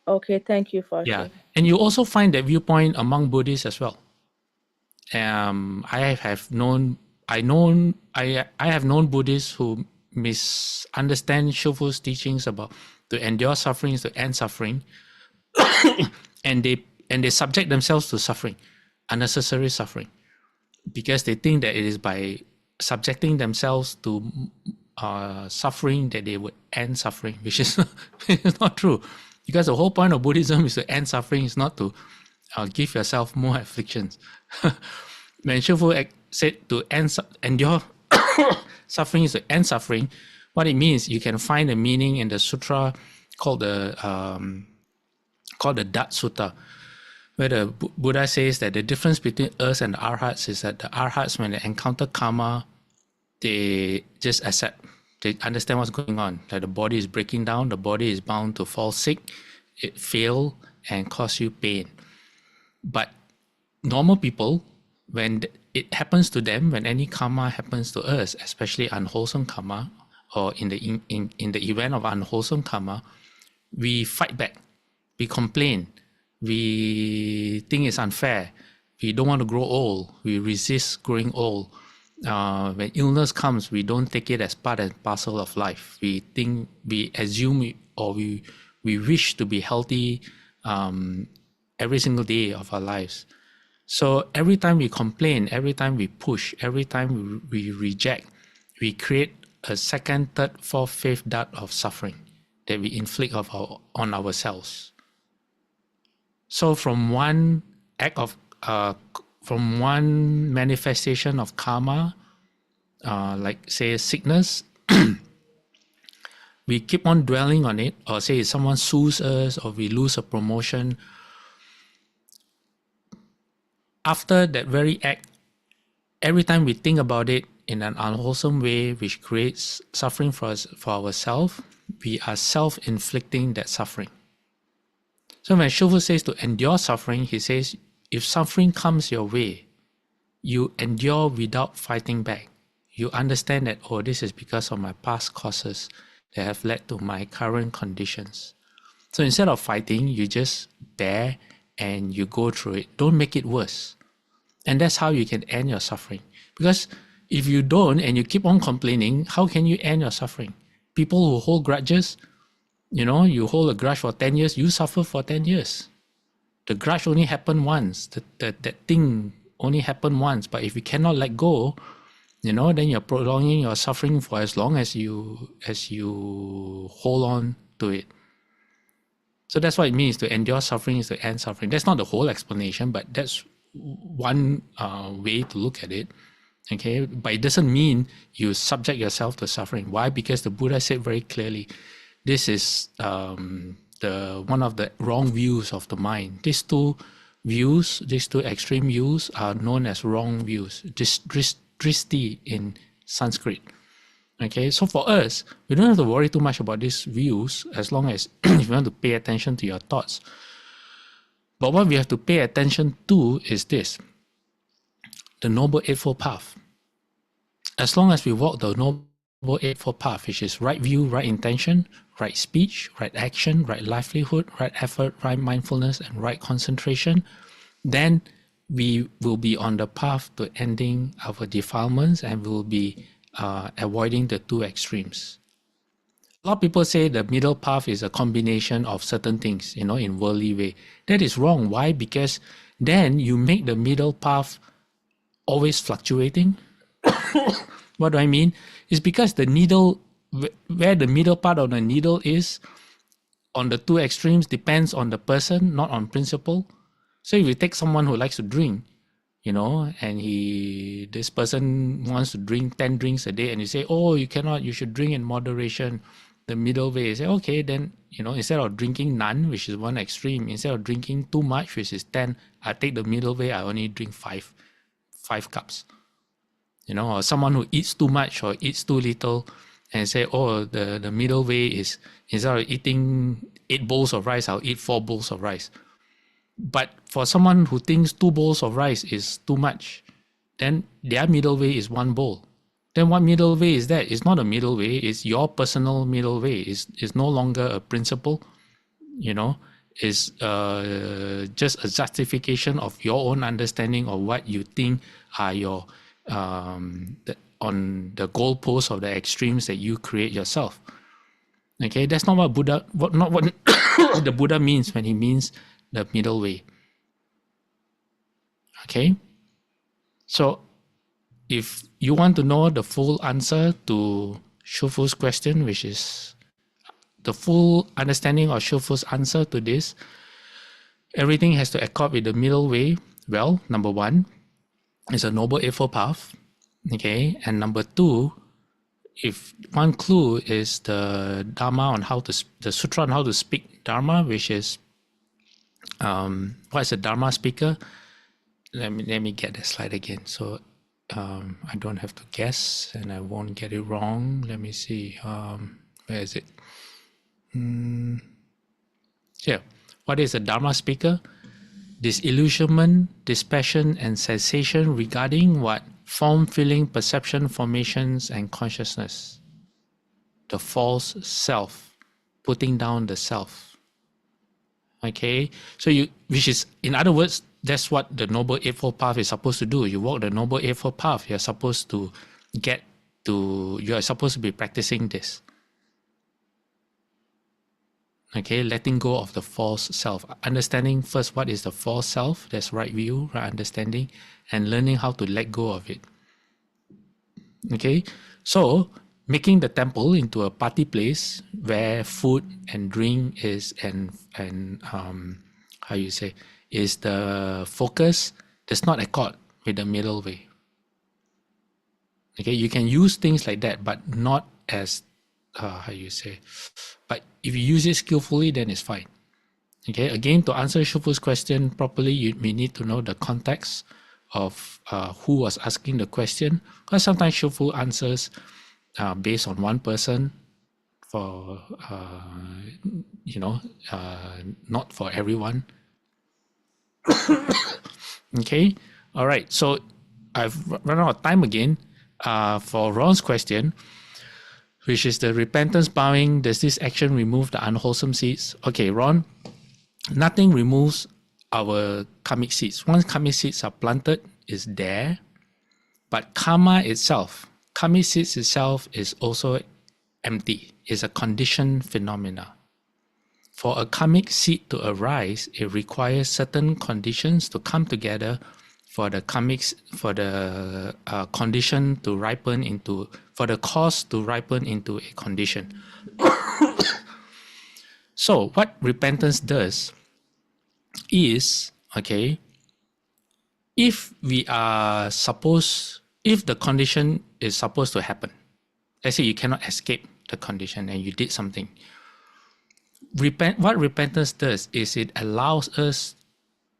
Okay. Thank you, Fasher. Yeah, and you also find that viewpoint among Buddhists as well. I have known Buddhists who misunderstand Shofu's teachings about to endure suffering is to end suffering, and they subject themselves to suffering, unnecessary suffering, because they think that it is by subjecting themselves to suffering that they would end suffering, which is not true. Because the whole point of Buddhism is to end suffering, is not to give yourself more afflictions. When Shofu said to endure suffering is to end suffering, what it means, you can find a meaning in the sutra called the Dat Sutta, where the Buddha says that the difference between us and the arhats is that the arhats, when they encounter karma, they just accept. They understand what's going on. That the body is breaking down, the body is bound to fall sick, it fail and cause you pain. But normal people, when it happens to them, when any karma happens to us, especially unwholesome karma, or in the event of unwholesome karma, we fight back, we complain, we think it's unfair, we don't want to grow old, we resist growing old. When illness comes, we don't take it as part and parcel of life. We think, we assume, or we wish to be healthy every single day of our lives. So every time we complain, every time we push, every time we reject, we create a second, third, fourth, fifth dot of suffering that we inflict on ourselves. So from one act of, from one manifestation of karma, like say sickness, we keep on dwelling on it, or say someone sues us, or we lose a promotion. After that very act, every time we think about it in an unwholesome way, which creates suffering for ourselves, we are self-inflicting that suffering. So when Shofu says to endure suffering, he says, if suffering comes your way, you endure without fighting back. You understand that, oh, this is because of my past causes that have led to my current conditions. So instead of fighting, you just bear and you go through it. Don't make it worse. And that's how you can end your suffering. Because if you don't and you keep on complaining, how can you end your suffering? People who hold grudges, you know, you hold a grudge for 10 years, you suffer for 10 years. The grudge only happened once. That thing only happened once. But if you cannot let go, you know, then you're prolonging your suffering for as long as you hold on to it. So that's what it means to endure suffering is to end suffering. That's not the whole explanation, but that's one way to look at it. Okay, but it doesn't mean you subject yourself to suffering. Why? Because the Buddha said very clearly, this is one of the wrong views of the mind. These two views, these two extreme views, are known as wrong views. Dristi in Sanskrit. Okay, so for us, we don't have to worry too much about these views as long as if you want to pay attention to your thoughts. But what we have to pay attention to is this, the Noble Eightfold Path. As long as we walk the Noble Eightfold Path, which is right view, right intention, right speech, right action, right livelihood, right effort, right mindfulness, and right concentration, then we will be on the path to ending our defilements and we will be avoiding the two extremes. A lot of people say the middle path is a combination of certain things, you know, in worldly way. That is wrong. Why? Because then you make the middle path always fluctuating. What do I mean? It's because the needle, where the middle part of the needle is on the two extremes depends on the person, not on principle. So if you take someone who likes to drink, you know, and this person wants to drink 10 drinks a day, and you say, oh, you cannot, you should drink in moderation. The middle way, you say, okay, then, you know, instead of drinking none, which is one extreme, instead of drinking too much, which is 10, I take the middle way, I only drink five cups. You know, or someone who eats too much or eats too little and say, oh, the middle way is instead of eating 8 bowls of rice, I'll eat 4 bowls of rice. But for someone who thinks 2 bowls of rice is too much, then their middle way is 1 bowl. Then what middle way is that? It's not a middle way, it's your personal middle way. It's no longer a principle, is just a justification of your own understanding of what you think are your on the goalposts of the extremes that you create yourself. Okay, that's not what the Buddha means when he means the middle way. Okay, so if you want to know the full answer to Shufu's question, which is the full understanding of Shufu's answer to this, everything has to accord with the middle way. Well, number 1 is a Noble Eightfold Path. Okay, and number 2, if one clue is the Dharma on the Sutra on how to speak Dharma, which is what is a Dharma speaker? Let me get the slide again, so I don't have to guess and I won't get it wrong. Let me see. Where is it? Here. What is a Dharma speaker? Disillusionment, dispassion, and cessation regarding what? Form, feeling, perception, formations, and consciousness. The false self, putting down the self. Okay, so which is, in other words, that's what the Noble Eightfold Path is supposed to do. You walk the Noble Eightfold Path, you're supposed to be practicing this. Okay, letting go of the false self. Understanding first what is the false self, that's right view, right understanding, and learning how to let go of it. Okay, so making the temple into a party place where food and drink is is the focus, does not accord with the middle way. Okay, you can use things like that, but not as but if you use it skillfully, then it's fine. Okay, again, to answer Shufu's question properly, we need to know the context of who was asking the question, because sometimes Shufu answers based on one person for not for everyone. Okay, all right, so I've run out of time again for Ron's question, which is the repentance bowing, does this action remove the unwholesome seeds? Okay, Ron, nothing removes our karmic seeds. Once karmic seeds are planted, it's there, but karmic seeds itself is also empty, is a conditioned phenomena. For a karmic seed to arise, it requires certain conditions to come together for the condition to ripen into, for the cause to ripen into a condition. So what repentance does is, okay, if the condition is supposed to happen, let's say you cannot escape the condition and you did something. What repentance does is it allows us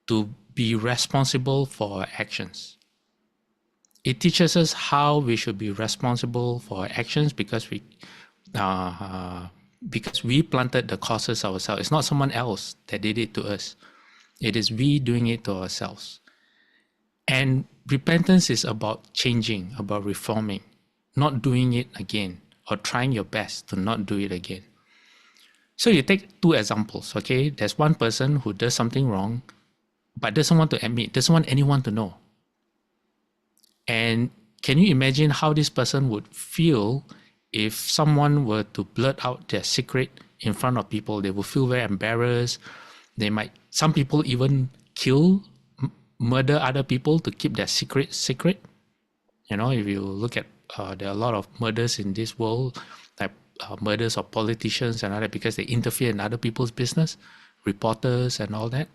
to be responsible for our actions. It teaches us how we should be responsible for our actions because we planted the causes ourselves. It's not someone else that did it to us. It is we doing it to ourselves. And repentance is about changing, about reforming, not doing it again, or trying your best to not do it again. So you take 2 examples, okay? There's one person who does something wrong, but doesn't want to admit, doesn't want anyone to know. And can you imagine how this person would feel if someone were to blurt out their secret in front of people? They would feel very embarrassed. Some people even murder other people to keep their secret. You know, if you look at, there are a lot of murders in this world, like murders of politicians and all that, because they interfere in other people's business, reporters and all that.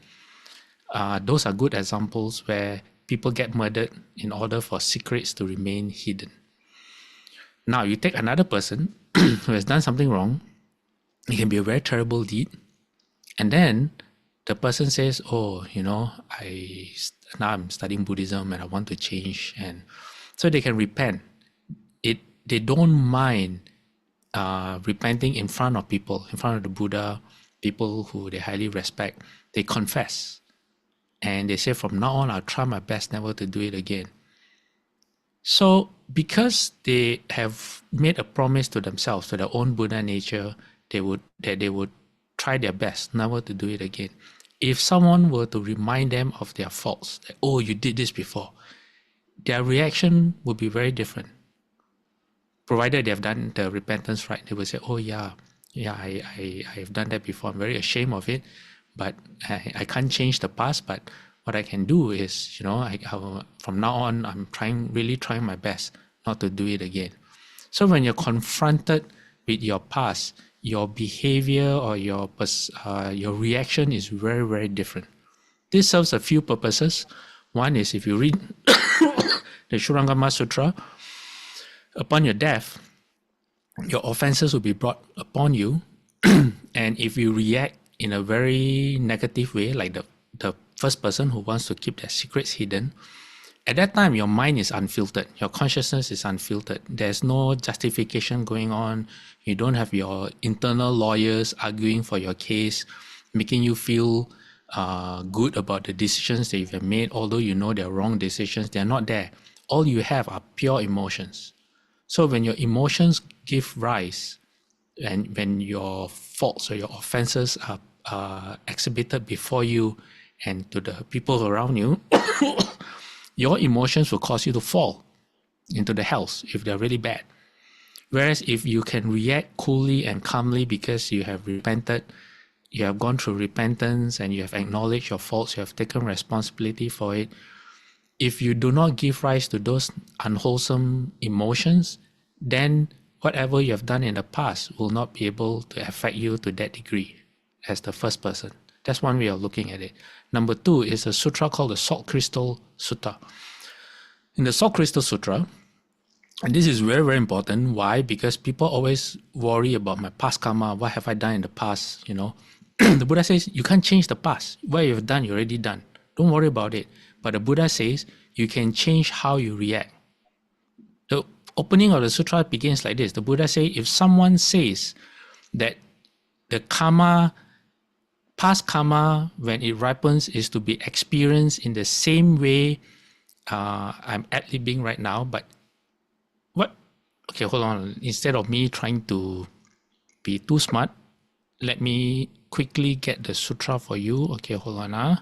Those are good examples where people get murdered in order for secrets to remain hidden. Now, you take another person who has done something wrong. It can be a very terrible deed. And then the person says, oh, now I'm studying Buddhism and I want to change. And so they can repent. They don't mind repenting in front of people, in front of the Buddha, people who they highly respect, they confess. And they say, from now on, I'll try my best never to do it again. So because they have made a promise to themselves, to their own Buddha nature, they would try their best never to do it again. If someone were to remind them of their faults, that, oh, you did this before, their reaction would be very different. Provided they have done the repentance right, they will say, oh yeah, I have done that before. I'm very ashamed of it, but I can't change the past. But what I can do is, from now on, I'm really trying my best not to do it again. So when you're confronted with your past, your behavior or your reaction is very, very different. This serves a few purposes. One is, if you read the Shurangama Sutra, upon your death, your offenses will be brought upon you. And if you react in a very negative way, like the first person who wants to keep their secrets hidden, at that time, your mind is unfiltered. Your consciousness is unfiltered. There's no justification going on. You don't have your internal lawyers arguing for your case, making you feel good about the decisions that you have made, although you know they're wrong decisions. They're not there. All you have are pure emotions. So when your emotions give rise, and when your faults or your offenses are exhibited before you and to the people around you, your emotions will cause you to fall into the hells if they're really bad. Whereas if you can react coolly and calmly because you have repented, you have gone through repentance and you have acknowledged your faults, you have taken responsibility for it, if you do not give rise to those unwholesome emotions, then whatever you have done in the past will not be able to affect you to that degree as the first person. That's one way of looking at it. Number two is a sutra called the Salt Crystal Sutta. In the Salt Crystal Sutra, and this is very, very important. Why? Because people always worry about my past karma. What have I done in the past? The Buddha says you can't change the past. What you've done, you're already done. Don't worry about it. But the Buddha says you can change how you react. The opening of the sutra begins like this. The Buddha says, if someone says that the karma, past karma, when it ripens, is to be experienced in the same way I'm ad-libbing right now, but what? Okay, hold on. Instead of me trying to be too smart, let me quickly get the sutra for you. Okay, hold on.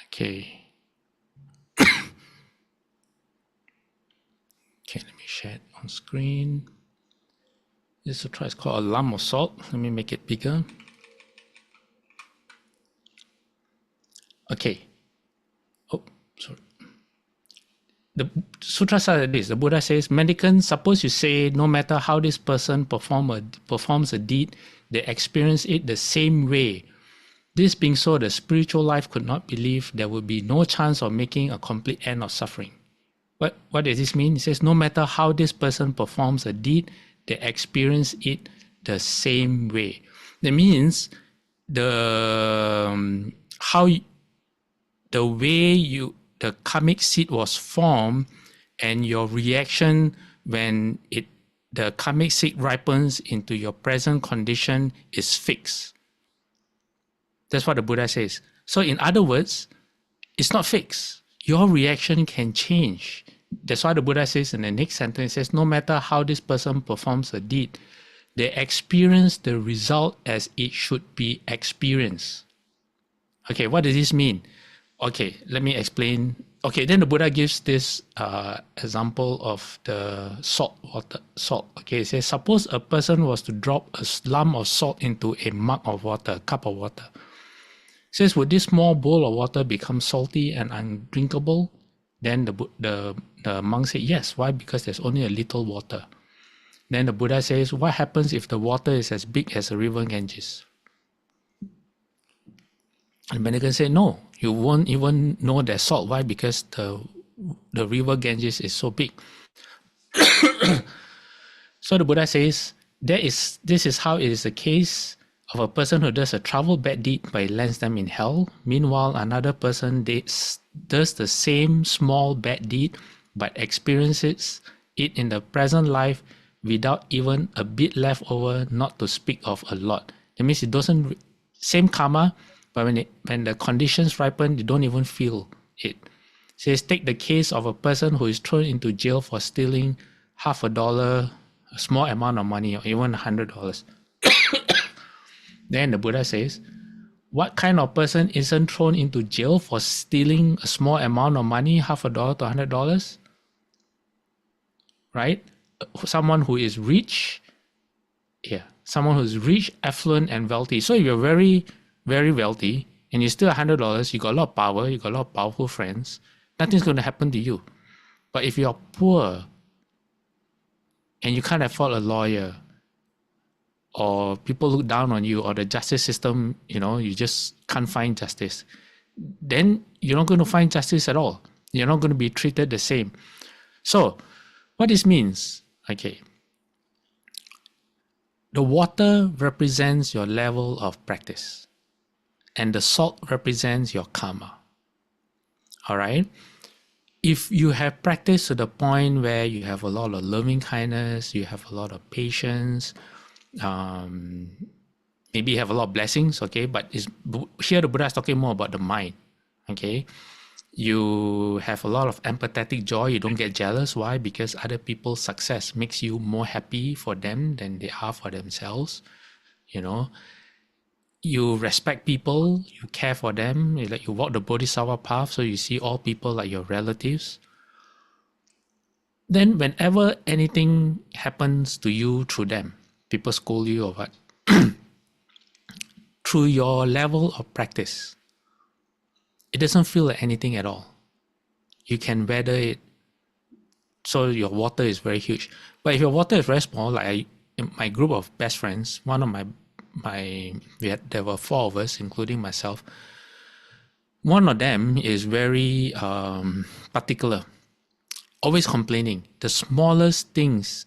Okay. Okay, let me share it on screen. This sutra is called a lump of salt. Let me make it bigger. Okay. Oh, sorry. The sutra says like this. The Buddha says, mendicant, suppose you say, no matter how this person performs a deed, they experience it the same way. This being so, the spiritual life could not believe there would be no chance of making a complete end of suffering. What does this mean? It says, no matter how this person performs a deed, they experience it the same way. That means the way the karmic seed was formed and your reaction when the karmic seed ripens into your present condition is fixed. That's what the Buddha says. So in other words, it's not fixed. Your reaction can change. That's why the Buddha says in the next sentence, it says, no matter how this person performs a deed, they experience the result as it should be experienced. Okay, what does this mean? Okay, let me explain. Okay, then the Buddha gives this example of the salt. Okay, it says, suppose a person was to drop a lump of salt into a mug of water, a cup of water. It says, would this small bowl of water become salty and undrinkable? Then the monk said, yes. Why? Because there's only a little water. Then the Buddha says, what happens if the water is as big as a river Ganges? And Mendicant said, no, you won't even know there's salt. Why? Because the river Ganges is so big. So the Buddha says, this is how it is the case of a person who does a travel bad deed but it lands them in hell. Meanwhile, another person does the same small bad deed but experiences it in the present life without even a bit left over, not to speak of a lot. That means it doesn't, same karma, but when the conditions ripen, you don't even feel it. Says, take the case of a person who is thrown into jail for stealing $50, a small amount of money, or even $100. Then the Buddha says, what kind of person isn't thrown into jail for stealing a small amount of money, $50 to $100? Right? Someone who is rich, someone who's rich, affluent, and wealthy. So if you're very, very wealthy and you steal $100, you got a lot of power, you got a lot of powerful friends, nothing's going to happen to you. But if you're poor and you can't afford a lawyer, or people look down on you, or the justice system, you just can't find justice, then you're not going to find justice at all. You're not going to be treated the same. So what this means, okay, the water represents your level of practice, and the salt represents your karma. All right? If you have practiced to the point where you have a lot of loving kindness, you have a lot of patience, maybe you have a lot of blessings, okay, but here the Buddha is talking more about the mind, okay. You have a lot of empathetic joy, you don't get jealous. Why? Because other people's success makes you more happy for them than they are for themselves. You respect people, you care for them, you walk the Bodhisattva path, so you see all people like your relatives. Then whenever anything happens to you through them, people scold you or what, through your level of practice, it doesn't feel like anything at all. You can weather it. So your water is very huge. But if your water is very small, like my group of best friends, one of there were 4 of us, including myself. One of them is very particular, always complaining. The smallest things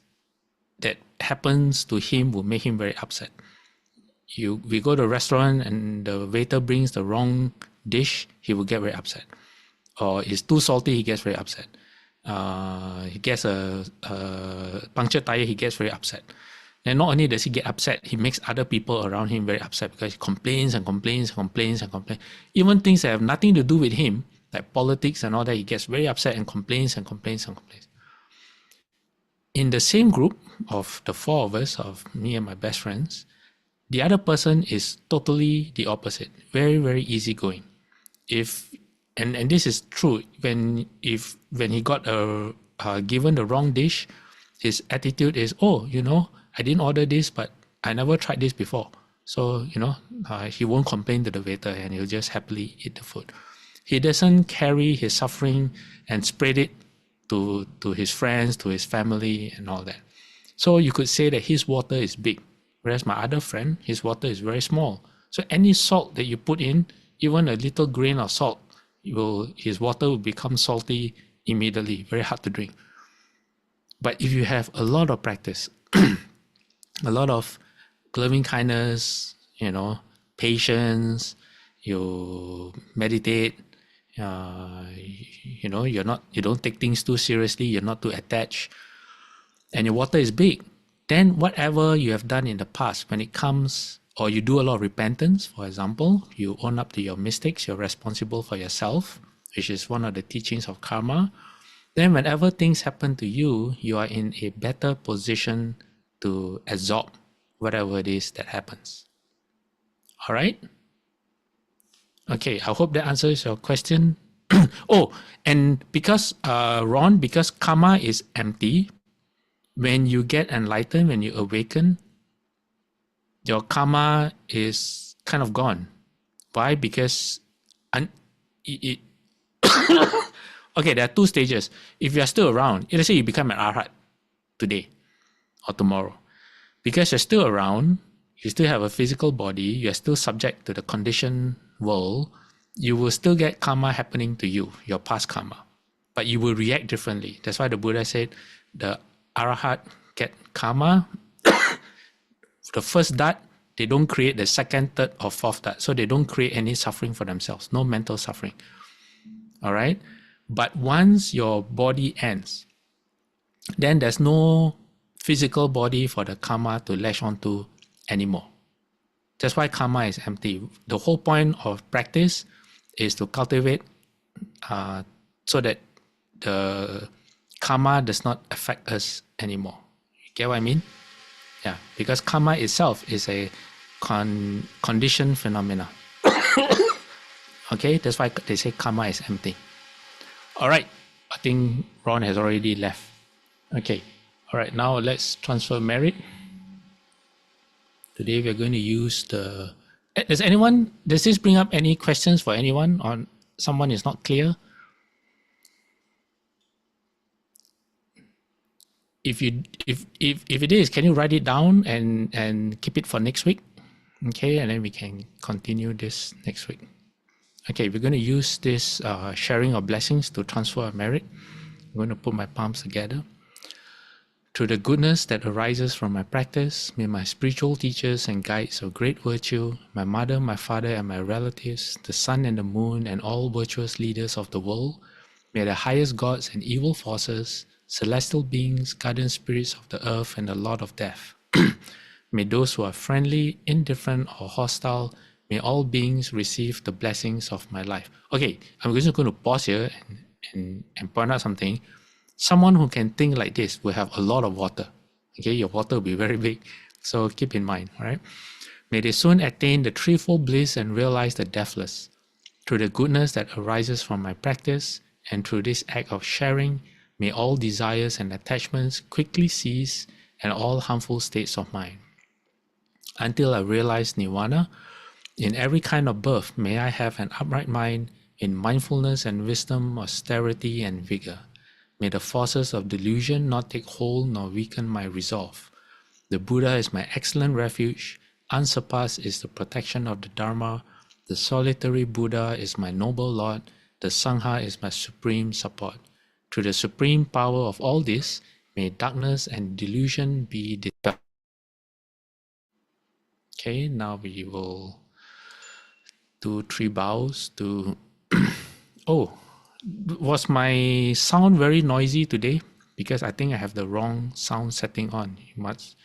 that happens to him will make him very upset. We go to a restaurant and the waiter brings the wrong dish, he will get very upset. Or it's too salty, he gets very upset. He gets a punctured tire, he gets very upset. And not only does he get upset, he makes other people around him very upset because he complains and complains and complains and complains. Even things that have nothing to do with him, like politics and all that, he gets very upset and complains and complains and complains. In the same group of the 4 of us, of me and my best friends, the other person is totally the opposite, very, very easygoing. And this is true, when he got given the wrong dish, his attitude is, I didn't order this, but I never tried this before. So, he won't complain to the waiter and he'll just happily eat the food. He doesn't carry his suffering and spread it to his friends, to his family and all that. So you could say that his water is big, whereas my other friend, his water is very small. So any salt that you put in, even a little grain of salt, his water will become salty immediately, very hard to drink. But if you have a lot of practice, a lot of loving kindness, patience, you meditate, you don't take things too seriously, you're not too attached, and your water is big, then whatever you have done in the past, when it comes, or you do a lot of repentance, for example, you own up to your mistakes, you're responsible for yourself, which is one of the teachings of karma, then whenever things happen to you, you are in a better position to absorb whatever it is that happens. All right? Okay, I hope that answers your question. And because, Ron, because karma is empty, when you get enlightened, when you awaken, your karma is kind of gone. Why? Because okay, there are 2 stages. If you are still around, let's say you become an arhat today or tomorrow, because you're still around, you still have a physical body, you're still subject to the conditioned world, you will still get karma happening to you, your past karma, but you will react differently. That's why the Buddha said the arhat get karma. The first dat, they don't create the second, third, or fourth dat, so they don't create any suffering for themselves, no mental suffering. All right? But once your body ends, then there's no physical body for the karma to latch onto anymore. That's why karma is empty. The whole point of practice is to cultivate so that the karma does not affect us anymore. You get what I mean? Yeah, because karma itself is a conditioned phenomena. Okay, that's why they say karma is empty. All right, I think Ron has already left. Okay, all right, now let's transfer merit. Today we're going to use the... Does this bring up any questions for anyone, or someone is not clear? If it is, can you write it down and keep it for next week? Okay, and then we can continue this next week. Okay, we're going to use this sharing of blessings to transfer our merit. I'm going to put my palms together. Through the goodness that arises from my practice, may my spiritual teachers and guides of great virtue, my mother, my father, and my relatives, the sun and the moon, and all virtuous leaders of the world, may the highest gods and evil forces, celestial beings, guardian spirits of the earth, and the Lord of Death, may those who are friendly, indifferent, or hostile, may all beings receive the blessings of my life. Okay, I'm just going to pause here and point out something. Someone who can think like this will have a lot of water. Okay, your water will be very big. So keep in mind, all right? May they soon attain the threefold bliss and realize the deathless. Through the goodness that arises from my practice and through this act of sharing, may all desires and attachments quickly cease and all harmful states of mind. Until I realize nirvana, in every kind of birth, may I have an upright mind in mindfulness and wisdom, austerity and vigor. May the forces of delusion not take hold nor weaken my resolve. The Buddha is my excellent refuge. Unsurpassed is the protection of the Dharma. The solitary Buddha is my noble Lord. The Sangha is my supreme support. Through the supreme power of all this, may darkness and delusion be dispelled. Okay, now we will do 3 bows to... Oh, was my sound very noisy today? Because I think I have the wrong sound setting on. You must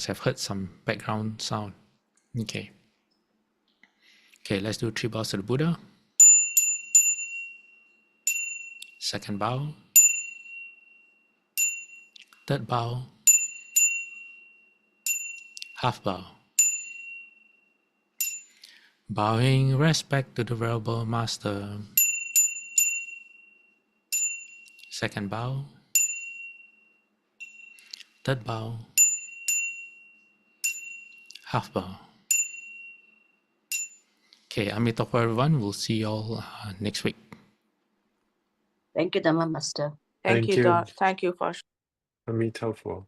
have heard some background sound. Okay. Okay, let's do 3 bows to the Buddha. Second bow. Third bow. Half bow. Bowing respect to the Venerable Master. Second bow. Third bow. Half bow. Okay, Amitabha everyone. We'll see you all next week. Thank you, Dharma Master. Thank Thank you, you. Thank you, Fash. Amitabha.